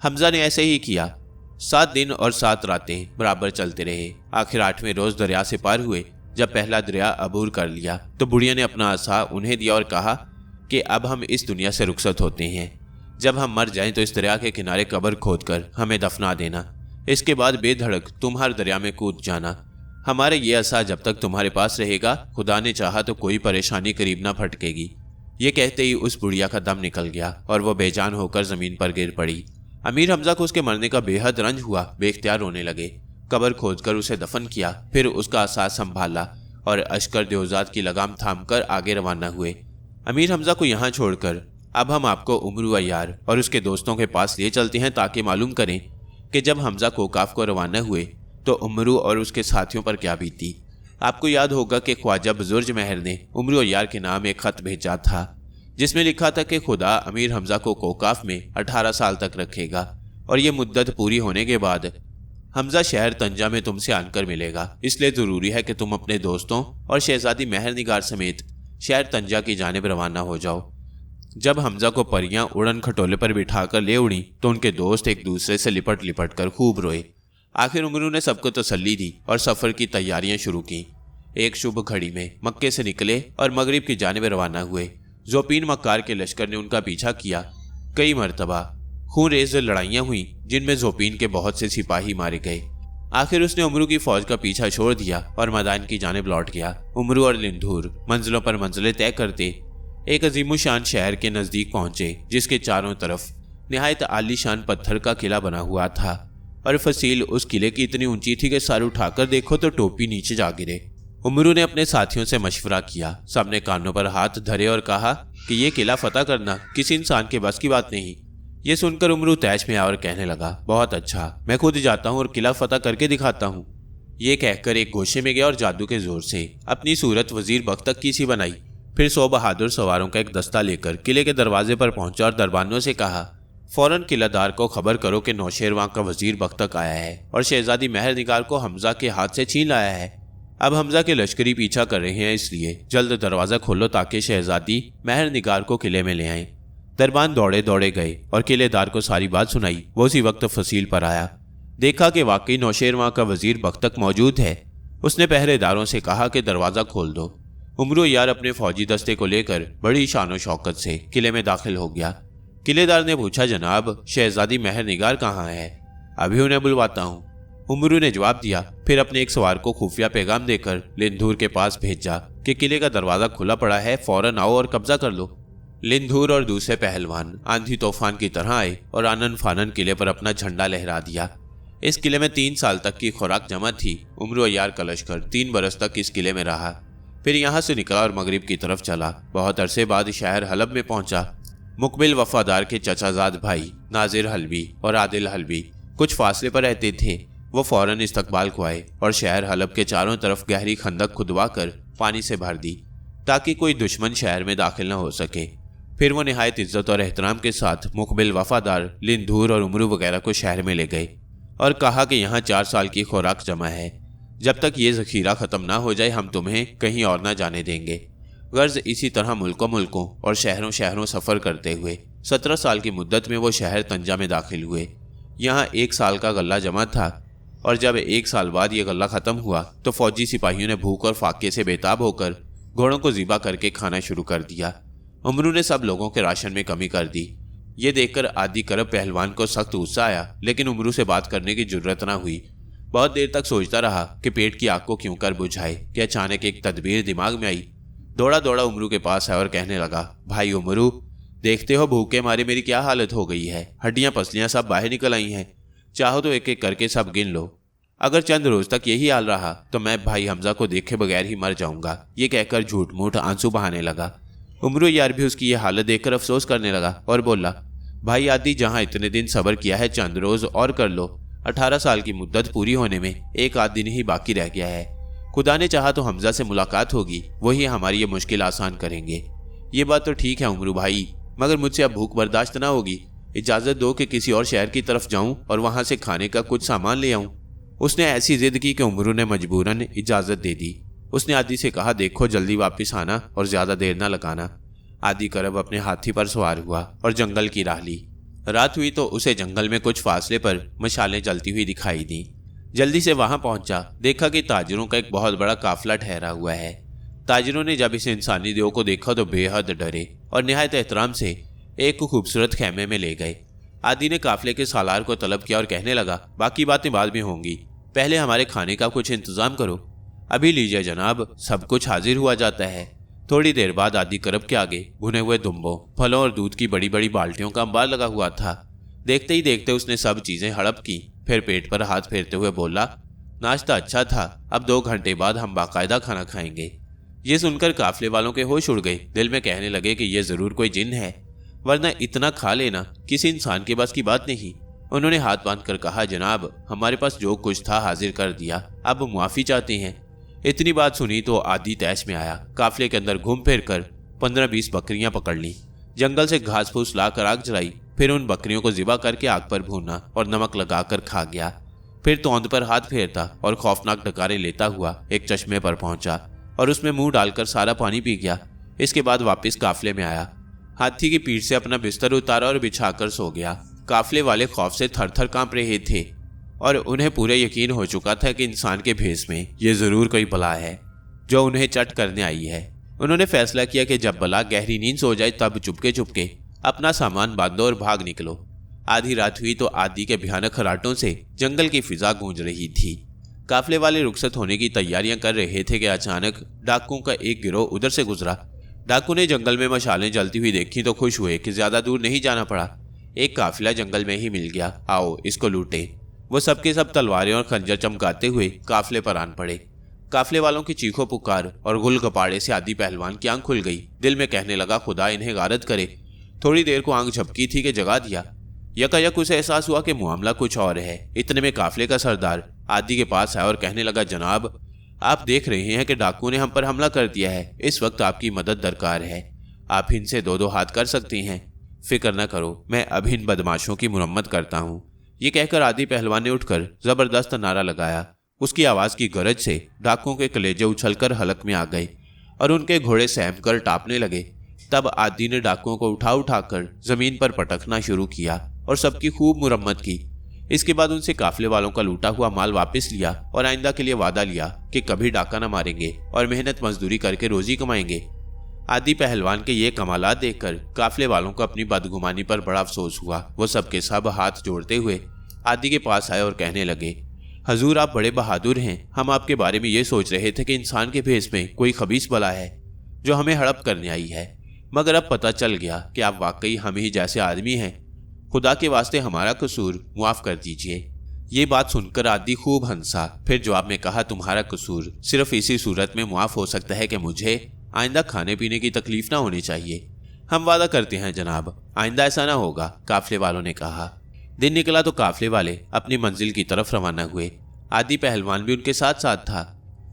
हमजा ने ऐसे ही किया। 7 दिन और 7 रातें बराबर चलते रहे। आखिर 8वें रोज दरिया से पार हुए। जब पहला दरिया अबूर कर लिया तो बुढ़िया ने अपना आसा उन्हें दिया और कहा कि अब हम इस दुनिया से रुखसत होते हैं। जब हम मर जाएं तो इस दरिया के किनारे कब्र खोदकर हमें दफना देना। इसके बाद बेधड़क तुम हर दरिया में कूद जाना। हमारे ये आसा जब तक तुम्हारे पास रहेगा, खुदा ने चाहा तो कोई परेशानी करीब ना फटकेगी। ये कहते ही उस बुढ़िया का दम निकल गया और वह बेजान होकर जमीन पर गिर पड़ी। अमीर हमजा को उसके मरने का बेहद रंज हुआ। बेख्तियार रोने लगे। कब्र खोदकर उसे दफन किया, फिर उसका आसा संभाला और अश्कर देवजात की लगाम थामकर आगे रवाना हुए। अमीर हमजा को यहाँ छोड़कर अब हम आपको उमरू अय्यार और उसके दोस्तों के पास ले चलते हैं ताकि मालूम करें कि जब हमजा कोकाफ को रवाना हुए तो उमरू और उसके साथियों पर क्या बीती। आपको याद होगा कि ख्वाजा बुजुर्ग महर ने उमरू अय्यार के नाम एक खत भेजा था जिसमें लिखा था कि खुदा अमीर हमजा को कोकाफ में 18 साल तक रखेगा और ये मुद्दत पूरी होने के बाद हमजा शहर तंजा में तुमसे आकर मिलेगा। इसलिए ज़रूरी है कि तुम अपने दोस्तों और शहजादी महर निगार समेत शहर तंजा की जानिब रवाना हो जाओ। जब हमजा को परियां उड़न खटोले पर बिठाकर ले उड़ी तो उनके दोस्त एक दूसरे से लिपट लिपट कर खूब रोए। आखिर उमरू ने सबको तसल्ली दी और सफ़र की तैयारियां शुरू की। एक शुभ घड़ी में मक्के से निकले और मगरिब की जानिब रवाना हुए। जोपीन मक्कार के लश्कर ने उनका पीछा किया। कई मरतबा खूनरेज़ लड़ाइयाँ हुई जिनमें जोपीन के बहुत से सिपाही मारे गए। आखिर उसने उमरू की फौज का पीछा छोड़ दिया और मैदान की जानिब लौट गया। उमरू और लिंधूर मंजिलों पर मंजिलें तय करते एक अजीमुशान शहर के नज़दीक पहुंचे जिसके चारों तरफ निहायत आलीशान पत्थर का किला बना हुआ था और फसील उस किले की इतनी ऊंची थी कि सर उठाकर देखो तो टोपी नीचे जा गिरे। उमरू ने अपने साथियों से मशवरा किया। सबने कानों पर हाथ धरे और कहा कि यह किला फतह करना किसी इंसान के बस की बात नहीं। ये सुनकर उमरू तैश में आया और कहने लगा, बहुत अच्छा, मैं खुद जाता हूँ और किला फतह करके दिखाता हूँ। ये कहकर एक गोशे में गया और जादू के जोर से अपनी सूरत वजीर बख्तक की सी बनाई। फिर 100 बहादुर सवारों का एक दस्ता लेकर किले के दरवाजे पर पहुंचा और दरबानों से कहा, फौरन किलादार को खबर करो कि नौशेरवां का वजीर बख्तक आया है और शहजादी मेहरनिगार को हमजा के हाथ से छीन लाया है। अब हमजा के लश्करी पीछा कर रहे हैं, इसलिए जल्द दरवाजा खोलो ताकि शहजादी मेहरनिगार को किले में ले आए। दरबान दौड़े दौड़े गए और किलेदार को सारी बात सुनाई। वो उसी वक्त फसील पर आया, देखा कि वाकई नौशेरवां का वजीर बख्तक मौजूद है। उसने पहरेदारों से कहा कि दरवाज़ा खोल दो। उमरो यार अपने फौजी दस्ते को लेकर बड़ी शानो शौकत से किले में दाखिल हो गया। किलेदार ने पूछा, जनाब शहजादी मेहरनिगार कहाँ है? अभी उन्हें बुलवाता हूँ, उमरू ने जवाब दिया। फिर अपने एक सवार को खुफिया पैगाम देकर लिंधूर के पास भेजा कि किले का दरवाज़ा खुला पड़ा है, फौरन आओ और कब्जा कर लो। लिंधूर और दूसरे पहलवान आंधी तूफान की तरह आए और आनन फानन किले पर अपना झंडा लहरा दिया। इस किले में 3 साल तक की खुराक जमा थी। उमरो यार का लश्कर 3 बरस तक इस किले में रहा, फिर यहाँ से निकला और मगरिब की तरफ चला। बहुत अरसे बाद शहर हलब में पहुंचा। मुकबिल वफादार के चचाजाद भाई नाजिर हलबी और आदिल हलबी कुछ फासले पर रहते थे। वो फौरन इस्तकबाल को आए और शहर हलब के चारों तरफ गहरी खंदक खुदवा कर पानी से भर दी ताकि कोई दुश्मन शहर में दाखिल न हो सके। फिर वो निहायत इज्जत और एहतराम के साथ मुकबिल वफादार, लिंधूर और उमरू वगैरह को शहर में ले गए और कहा कि यहाँ 4 साल की खुराक जमा है। जब तक ये जखीरा ख़त्म ना हो जाए हम तुम्हें कहीं और ना जाने देंगे। गर्ज इसी तरह मुल्कों और शहरों शहरों सफ़र करते हुए 17 साल की मुद्दत में वो शहर तंजा में दाखिल हुए। यहाँ 1 साल का गल्ला जमा था और जब 1 साल बाद ये गल्ला ख़त्म हुआ तो फौजी सिपाहियों ने भूख और फाके से बेताब होकर घोड़ों को ज़िबा करके खाना शुरू कर दिया। उमरू ने सब लोगों के राशन में कमी कर दी। ये देखकर आदि करब पहलवान को सख्त गुस्सा आया, लेकिन उमरू से बात करने की जुर्रत ना हुई। बहुत देर तक सोचता रहा कि पेट की आग को क्यों कर बुझाए कि अचानक एक तदबीर दिमाग में आई। दौड़ा दौड़ा उमरू के पास आया और कहने लगा, भाई उमरू, देखते हो भूखे मारे मेरी क्या हालत हो गई है। हड्डियां पसलियां सब बाहर निकल आई हैं। चाहो तो एक एक करके सब गिन लो। अगर चंद रोज तक यही हाल रहा तो मैं भाई हमजा को देखे बगैर ही मर जाऊंगा। ये कहकर झूठ मूठ आंसू बहाने लगा। उमरू यार भी उसकी ये हालत देखकर अफसोस करने लगा और बोला, भाई आदि, जहाँ इतने दिन सब्र किया है चंद रोज और कर लो। 18 साल की मुद्दत पूरी होने में 1 आध दिन ही बाकी रह गया है। खुदा ने चाहा तो हमजा से मुलाकात होगी, वही हमारी ये मुश्किल आसान करेंगे। ये बात तो ठीक है उमरू भाई, मगर मुझसे अब भूख बर्दाश्त ना होगी। इजाज़त दो कि किसी और शहर की तरफ जाऊं और वहां से खाने का कुछ सामान ले आऊं। उसने ऐसी जिद की कि उमरू ने मजबूरन इजाज़त दे दी। उसने आदि से कहा, देखो जल्दी वापस आना और ज़्यादा देर ना लगाना। आदि करब अपने हाथी पर सवार हुआ और जंगल की राह ली। रात हुई तो उसे जंगल में कुछ फासले पर मशालें जलती हुई दिखाई दी। जल्दी से वहां पहुंचा, देखा कि ताजिरों का एक बहुत बड़ा काफिला ठहरा हुआ है। ताजिरों ने जब इस इंसानी देव को देखा तो बेहद डरे और निहायत एहतराम से एक खूबसूरत खेमे में ले गए। आदि ने काफिले के सालार को तलब किया और कहने लगा, बाकी बातें बाद में होंगी, पहले हमारे खाने का कुछ इंतजाम करो। अभी लीजिए जनाब, सब कुछ हाजिर हुआ जाता है। थोड़ी देर बाद आदि करब के आगे भुने हुए दुम्बों, फलों और दूध की बड़ी बड़ी बाल्टियों का अंबार लगा हुआ था। देखते ही देखते उसने सब चीजें हड़प की, फिर पेट पर हाथ फेरते हुए बोला, नाश्ता अच्छा था, अब 2 घंटे बाद हम बाकायदा खाना खाएंगे। ये सुनकर काफिले वालों के होश उड़ गए। दिल में कहने लगे कि ये जरूर कोई जिन है, वरना इतना खा लेना किसी इंसान के बस की बात नहीं। उन्होंने हाथ बांधकर कहा, जनाब हमारे पास जो कुछ था हाजिर कर दिया, अब मुआफी चाहते हैं। इतनी बात सुनी तो आदि तैश में आया। काफिले के अंदर घूम फिर कर 15-20 बकरियां पकड़ ली, जंगल से घास फूस लाकर आग जलाई, फिर उन बकरियों को ज़िबा करके आग पर भूना और नमक लगाकर खा गया। फिर तौंद पर हाथ फेरता और खौफनाक डकारे लेता हुआ एक चश्मे पर पहुंचा और उसमें मुंह डालकर सारा पानी पी गया। इसके बाद वापस काफिले में आया, हाथी की पीठ से अपना बिस्तर उतारा और बिछाकर सो गया। काफिले वाले खौफ से थर थर कांप रहे थे और उन्हें पूरे यकीन हो चुका था कि इंसान के भेष में ये जरूर कोई बला है जो उन्हें चट करने आई है। उन्होंने फैसला किया कि जब बला गहरी नींद सो जाए तब चुपके चुपके अपना सामान बांधो और भाग निकलो। आधी रात हुई तो आदि के भयानक खराटों से जंगल की फिजा गूंज रही थी। काफिले वाले रुखसत होने की तैयारियां कर रहे थे कि अचानक डाकुओं का एक गिरोह उधर से गुजरा। डाकू ने जंगल में मशालें जलती हुई देखी तो खुश हुए कि ज्यादा दूर नहीं जाना पड़ा, एक काफिला जंगल में ही मिल गया, आओ इसको लूटे। वो सबके सब तलवारें और खंजर चमकाते हुए काफिले पर आन पड़े। काफिले वालों की चीखों पुकार और गुल गपाड़े से आदि पहलवान की आंख खुल गई। दिल में कहने लगा, खुदा इन्हें गारत करे। थोड़ी देर को आंख झपकी थी कि जगा दिया। यकायक उसे एहसास हुआ कि मामला कुछ और है। इतने में काफिले का सरदार आदि के पास आया और कहने लगा, जनाब, आप देख रहे हैं कि डाकुओं ने हम पर हमला कर दिया है। इस वक्त आपकी मदद दरकार है। आप इनसे दो हाथ कर सकती हैं। फिक्र न करो, मैं अभी इन बदमाशों की मुरम्मत करता हूँ। ये कहकर आदि पहलवान ने उठकर जबरदस्त नारा लगाया। उसकी आवाज की गरज से डाकुओं के कलेजे उछलकर हलक में आ गए और उनके घोड़े सहम कर टापने लगे। तब आदि ने डाकुओं को उठा उठाकर जमीन पर पटकना शुरू किया और सबकी खूब मुरम्मत की। इसके बाद उनसे काफिले वालों का लूटा हुआ माल वापस लिया और आइंदा के लिए वादा लिया कि कभी डाका न मारेंगे और मेहनत मजदूरी करके रोजी कमाएंगे। आदि पहलवान के ये कमालात देखकर काफिले वालों को अपनी बदगुमानी पर बड़ा अफसोस हुआ। वो सबके सब हाथ जोड़ते हुए आदि के पास आए और कहने लगे, हजूर, आप बड़े बहादुर हैं। हम आपके बारे में ये सोच रहे थे कि इंसान के भेष में कोई खबीस बला है जो हमें हड़प करने आई है, मगर अब पता चल गया कि आप वाकई हम ही जैसे आदमी हैं। खुदा के वास्ते हमारा कसूर मुआफ कर दीजिए। ये बात सुनकर आदि खूब हंसा। फिर जवाब में कहा, तुम्हारा कसूर सिर्फ इसी सूरत में मुआफ हो सकता है कि मुझे आइंदा खाने पीने की तकलीफ ना होनी चाहिए। हम वादा करते हैं जनाब, आइंदा ऐसा ना होगा, काफिले वालों ने कहा। दिन निकला तो काफिले वाले अपनी मंजिल की तरफ रवाना हुए। आदि पहलवान भी उनके साथ साथ था।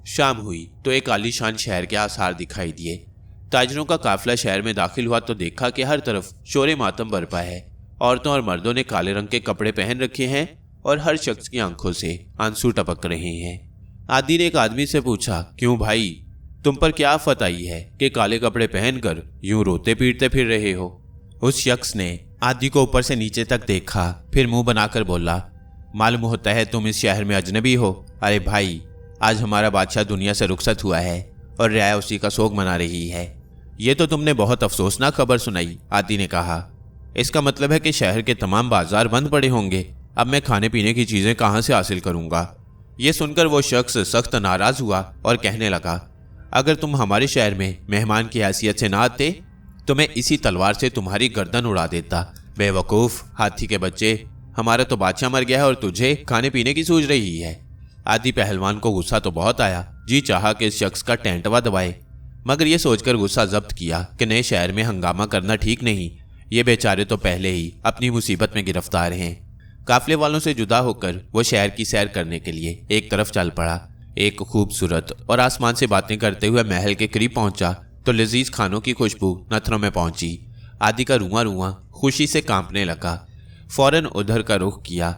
शाम हुई तो एक आलीशान शहर के आसार दिखाई दिए। ताजरों का काफिला शहर में दाखिल हुआ तो देखा कि हर तरफ शोरे मातम बरपा है। औरतों और मर्दों ने काले रंग के कपड़े पहन रखे हैं और हर शख्स की आंखों से आंसू टपक रहे हैं। आदि ने एक आदमी से पूछा, क्यों भाई, तुम पर क्या आफत आई है कि काले कपड़े पहनकर यूं रोते पीटते फिर रहे हो? उस शख्स ने आदि को ऊपर से नीचे तक देखा, फिर मुंह बनाकर बोला, मालूम होता है तुम इस शहर में अजनबी हो। अरे भाई, आज हमारा बादशाह दुनिया से रुखसत हुआ है और रियाया उसी का शोक मना रही है। ये तो तुमने बहुत अफसोसनाक खबर सुनाई, आदि ने कहा। इसका मतलब है कि शहर के तमाम बाजार बंद पड़े होंगे। अब मैं खाने पीने की चीजें कहाँ से हासिल करूंगा? ये सुनकर वो शख्स सख्त नाराज हुआ और कहने लगा, अगर तुम हमारे शहर में मेहमान की हैसियत से ना आते तो मैं इसी तलवार से तुम्हारी गर्दन उड़ा देता। बेवकूफ, हाथी के बच्चे, हमारा तो बादशाह मर गया है और तुझे खाने पीने की सूझ रही है। आदि पहलवान को गुस्सा तो बहुत आया। जी चाहा कि इस शख्स का टेंटवा दबाए, मगर यह सोचकर गुस्सा जब्त किया कि नए शहर में हंगामा करना ठीक नहीं। ये बेचारे तो पहले ही अपनी मुसीबत में गिरफ्तार हैं। काफिले वालों से जुदा होकर वो शहर की सैर करने के लिए एक तरफ चल पड़ा। एक खूबसूरत और आसमान से बातें करते हुए महल के करीब पहुंचा तो लजीज खानों की खुशबू नथनों में पहुंची। आदि का रुआं रुआं खुशी से कांपने लगा। फौरन उधर का रुख किया।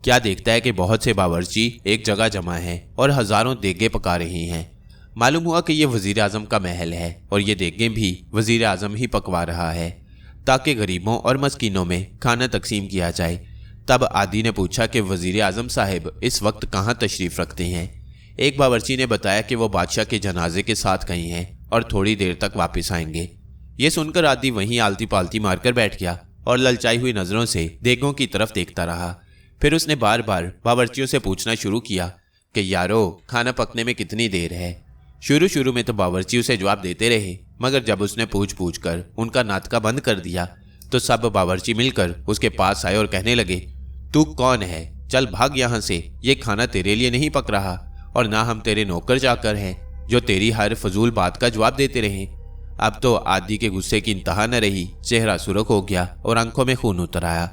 क्या देखता है कि बहुत से बावर्ची एक जगह जमा हैं और हजारों देगे पका रही हैं। मालूम हुआ कि यह वजीर आजम का महल है और ये देगे भी वजीर आजम ही पकवा रहा है ताकि गरीबों और मस्कीनों में खाना तकसीम किया जाए। तब आदि ने पूछा कि वजीर आजम साहिब इस वक्त कहाँ तशरीफ रखते हैं। एक बावर्ची ने बताया कि वो बादशाह के जनाजे के साथ गए हैं और थोड़ी देर तक वापस आएंगे। ये सुनकर आदि वहीं आलती पालती मारकर बैठ गया और ललचाई हुई नजरों से देगों की तरफ देखता रहा। फिर उसने बार बार बावर्चियों से पूछना शुरू किया कि यारो, खाना पकने में कितनी देर है। शुरू में तो बावर्ची उसे जवाब देते रहे, मगर जब उसने पूछ पूछ कर उनका नाटका बंद कर दिया तो सब बावर्ची मिलकर उसके पास आए और कहने लगे, तू कौन है? चल भाग यहाँ से। ये खाना तेरे लिए नहीं पक रहा और ना हम तेरे नौकर चाकर हैं जो तेरी हर फजूल बात का जवाब देते रहे। अब तो आदि के गुस्से की इंतहा न रही। चेहरा सुर्ख हो गया और आंखों में खून उतर आया।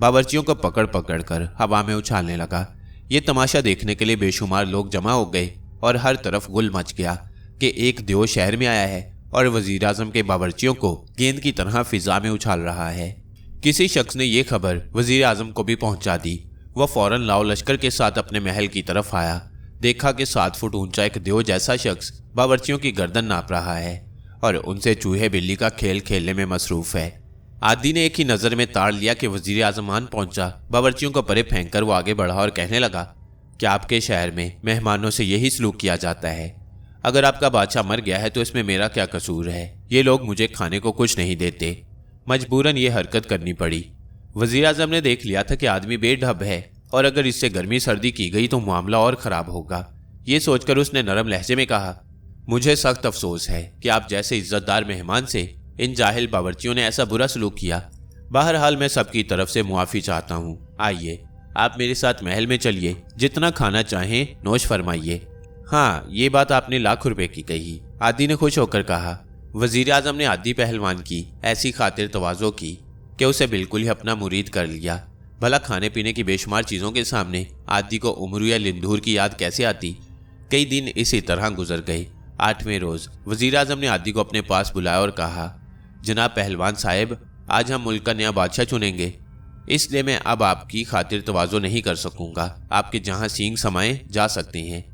बावर्चियों को पकड़ पकड़ कर हवा में उछालने लगा। ये तमाशा देखने के लिए बेशुमार लोग जमा हो गए और हर तरफ गुल मच गया कि एक देव शहर में आया है और वजीर आजम के बावर्चियों को गेंद की तरह फिजा में उछाल रहा है। किसी शख्स ने यह खबर वजीर आजम को भी पहुंचा दी। वह फौरन लाओ लश्कर के साथ अपने महल की तरफ आया। देखा कि 7 फुट ऊंचा एक देव जैसा शख्स बावर्चियों की गर्दन नाप रहा है और उनसे चूहे बिल्ली का खेल खेलने में मसरूफ है। आदि ने एक ही नजर में ताड़ लिया कि वजीर आजम आन पहुंचा। बावर्चियों को परे फेंक कर वो आगे बढ़ा और कहने लगा, क्या आपके शहर में मेहमानों से यही सलूक किया जाता है? अगर आपका बादशाह मर गया है तो इसमें मेरा क्या कसूर है? ये लोग मुझे खाने को कुछ नहीं देते। मजबूरन ये हरकत करनी पड़ी। वजीर आजम ने देख लिया था कि आदमी बेढब है और अगर इससे गर्मी सर्दी की गई तो मामला और खराब होगा। ये सोचकर उसने नरम लहजे में कहा, मुझे सख्त अफसोस है कि आप जैसे इज्जतदार मेहमान से इन जाहिल बावर्चियों ने ऐसा बुरा सलूक किया। बहरहाल मैं सबकी तरफ से मुआफ़ी चाहता हूँ। आइए आप मेरे साथ महल में चलिए, जितना खाना चाहें नोश फरमाइए। हाँ, ये बात आपने लाख रुपए की कही, आदि ने खुश होकर कहा। वजीर आजम ने आदि पहलवान की ऐसी खातिर तवाज़ो की कि उसे बिल्कुल ही अपना मुरीद कर लिया। भला खाने पीने की बेशुमार चीज़ों के सामने आदि को उमरू या लिंदूर की याद कैसे आती। कई दिन इसी तरह गुजर गए। 8वें रोज़ वज़ीर आज़म ने आदि को अपने पास बुलाया और कहा, जनाब पहलवान साहब, आज हम मुल्क का नया बादशाह चुनेंगे, इसलिए मैं अब आपकी खातिर तवाज़ो नहीं कर सकूंगा। आपके जहां सींग समाए जा सकते हैं।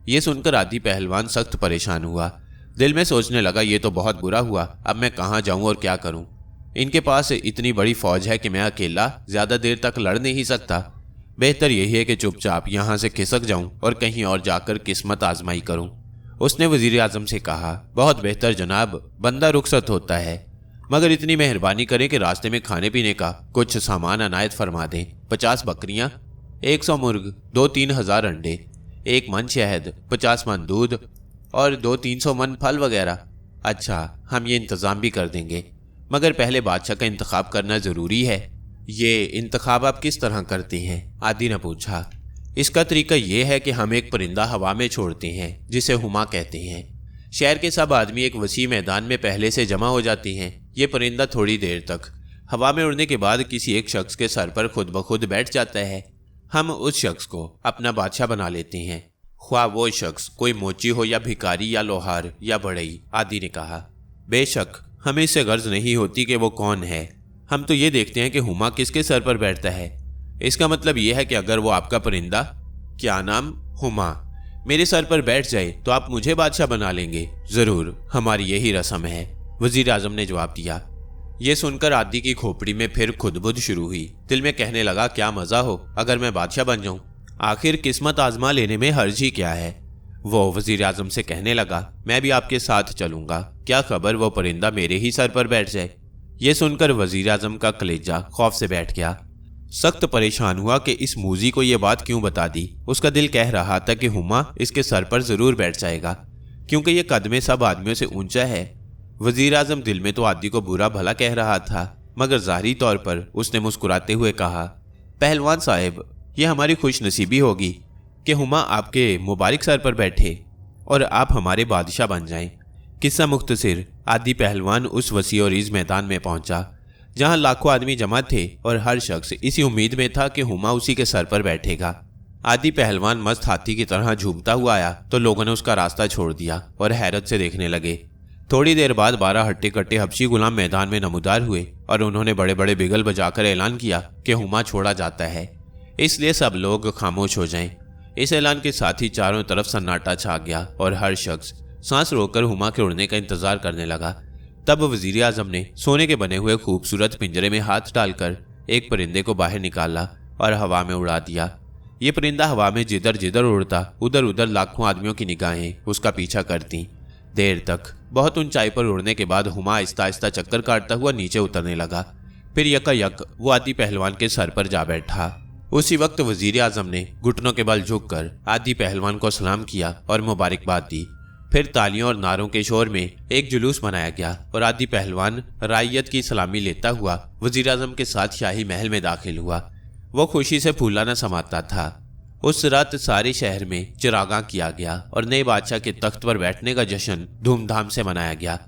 ये सुनकर आदि पहलवान सख्त परेशान हुआ। दिल में सोचने लगा, ये तो बहुत बुरा हुआ, अब मैं कहाँ जाऊं और क्या करूं। इनके पास इतनी बड़ी फौज है कि मैं अकेला ज़्यादा देर तक लड़ नहीं सकता। बेहतर यही है कि चुपचाप यहाँ से खिसक जाऊं और कहीं और जाकर किस्मत आजमाई करूं। उसने वज़ीर आज़म से कहा, बहुत बेहतर जनाब, बंदा रुखसत होता है, मगर इतनी मेहरबानी करें कि रास्ते में खाने पीने का कुछ सामान अनायत फरमा दें। 50 बकरियां, 100 मुर्ग, 2-3 हज़ार अंडे, 1 मन शहद, 50 मन दूध और 200-300 मन फल वगैरह। अच्छा, हम ये इंतज़ाम भी कर देंगे, मगर पहले बादशाह का इंतखाब करना ज़रूरी है। ये इंतखाब आप किस तरह करते हैं? आदि ने पूछा। इसका तरीका यह है कि हम एक परिंदा हवा में छोड़ते हैं जिसे हुमा कहते हैं। शहर के सब आदमी एक वसी मैदान में पहले से जमा हो जाते हैं। ये परिंदा थोड़ी देर तक हवा में उड़ने के बाद किसी एक शख्स के सर पर खुद ब खुद बैठ जाता है। हम उस शख्स को अपना बादशाह बना लेते हैं, ख्वाह वो शख्स कोई मोची हो या भिखारी या लोहार या बढ़ई। आदि ने कहा, बेशक हमें इससे गर्ज नहीं होती कि वो कौन है, हम तो ये देखते हैं कि हुमा किसके सर पर बैठता है। इसका मतलब यह है कि अगर वो आपका परिंदा, क्या नाम, हुमा, मेरे सर पर बैठ जाए तो आप मुझे बादशाह बना लेंगे। जरूर, हमारी यही रस्म है, वज़ीर आज़म ने जवाब दिया। यह सुनकर आदि की खोपड़ी में फिर खुदबुद शुरू हुई। दिल में कहने लगा, क्या मजा हो अगर मैं बादशाह बन जाऊं। आखिर किस्मत आजमा लेने में हर्ज ही क्या है। वो वज़ीर आज़म से कहने लगा, मैं भी आपके साथ चलूंगा, क्या खबर वो परिंदा मेरे ही सर पर बैठ जाए। यह सुनकर वज़ीर आज़म का कलेजा खौफ से बैठ गया। सख्त परेशान हुआ कि इस मूजी को यह बात क्यों बता दी। उसका दिल कह रहा था कि हुमा इसके सर पर जरूर बैठ जाएगा, क्योंकि यह कद में सब आदमियों से ऊंचा है। वज़ीर आज़म दिल में तो आदि को बुरा भला कह रहा था, मगर ज़ाहिरी तौर पर उसने मुस्कुराते हुए कहा, पहलवान साहब, यह हमारी खुश नसीबी होगी कि हुमा आपके मुबारक सर पर बैठे और आप हमारे बादशाह बन जाएं। किस्सा मुख्तसर, आदि पहलवान उस वसी और इस मैदान में पहुंचा जहां लाखों आदमी जमा थे और हर शख्स इसी उम्मीद में था कि हुमा उसी के सर पर बैठेगा। आदि पहलवान मस्त हाथी की तरह झूमता हुआ आया तो लोगों ने उसका रास्ता छोड़ दिया और हैरत से देखने लगे। थोड़ी देर बाद 12 हट्टे कट्टे हबशी गुलाम मैदान में नमूदार हुए और उन्होंने बड़े बड़े बिगल बजाकर ऐलान किया कि हुमा छोड़ा जाता है, इसलिए सब लोग खामोश हो जाएं। इस ऐलान के साथ ही चारों तरफ सन्नाटा छा गया और हर शख्स सांस रोककर हुमा के उड़ने का इंतजार करने लगा। तब वज़ीर आज़म ने सोने के बने हुए खूबसूरत पिंजरे में हाथ डालकर एक परिंदे को बाहर निकाला और हवा में उड़ा दिया। ये परिंदा हवा में जिधर जिधर उड़ता, उधर उधर लाखों आदमियों की निगाहें उसका पीछा करती। देर तक बहुत ऊंचाई पर उड़ने के बाद हुमा आहिस्ता आहिस्ता चक्कर काटता हुआ नीचे उतरने लगा। फिर यकायक वो आदि पहलवान के सर पर जा बैठा। उसी वक्त वज़ीर आज़म ने घुटनों के बल झुककर आदि पहलवान को सलाम किया और मुबारकबाद दी। फिर तालियों और नारों के शोर में एक जुलूस मनाया गया और आदि पहलवान राइयत की सलामी लेता हुआ वज़ीर आज़म के साथ शाही महल में दाखिल हुआ। वो खुशी से फूला न समाता था। उस रात सारे शहर में चिरागां किया गया और नए बादशाह के तख्त पर बैठने का जश्न धूमधाम से मनाया गया।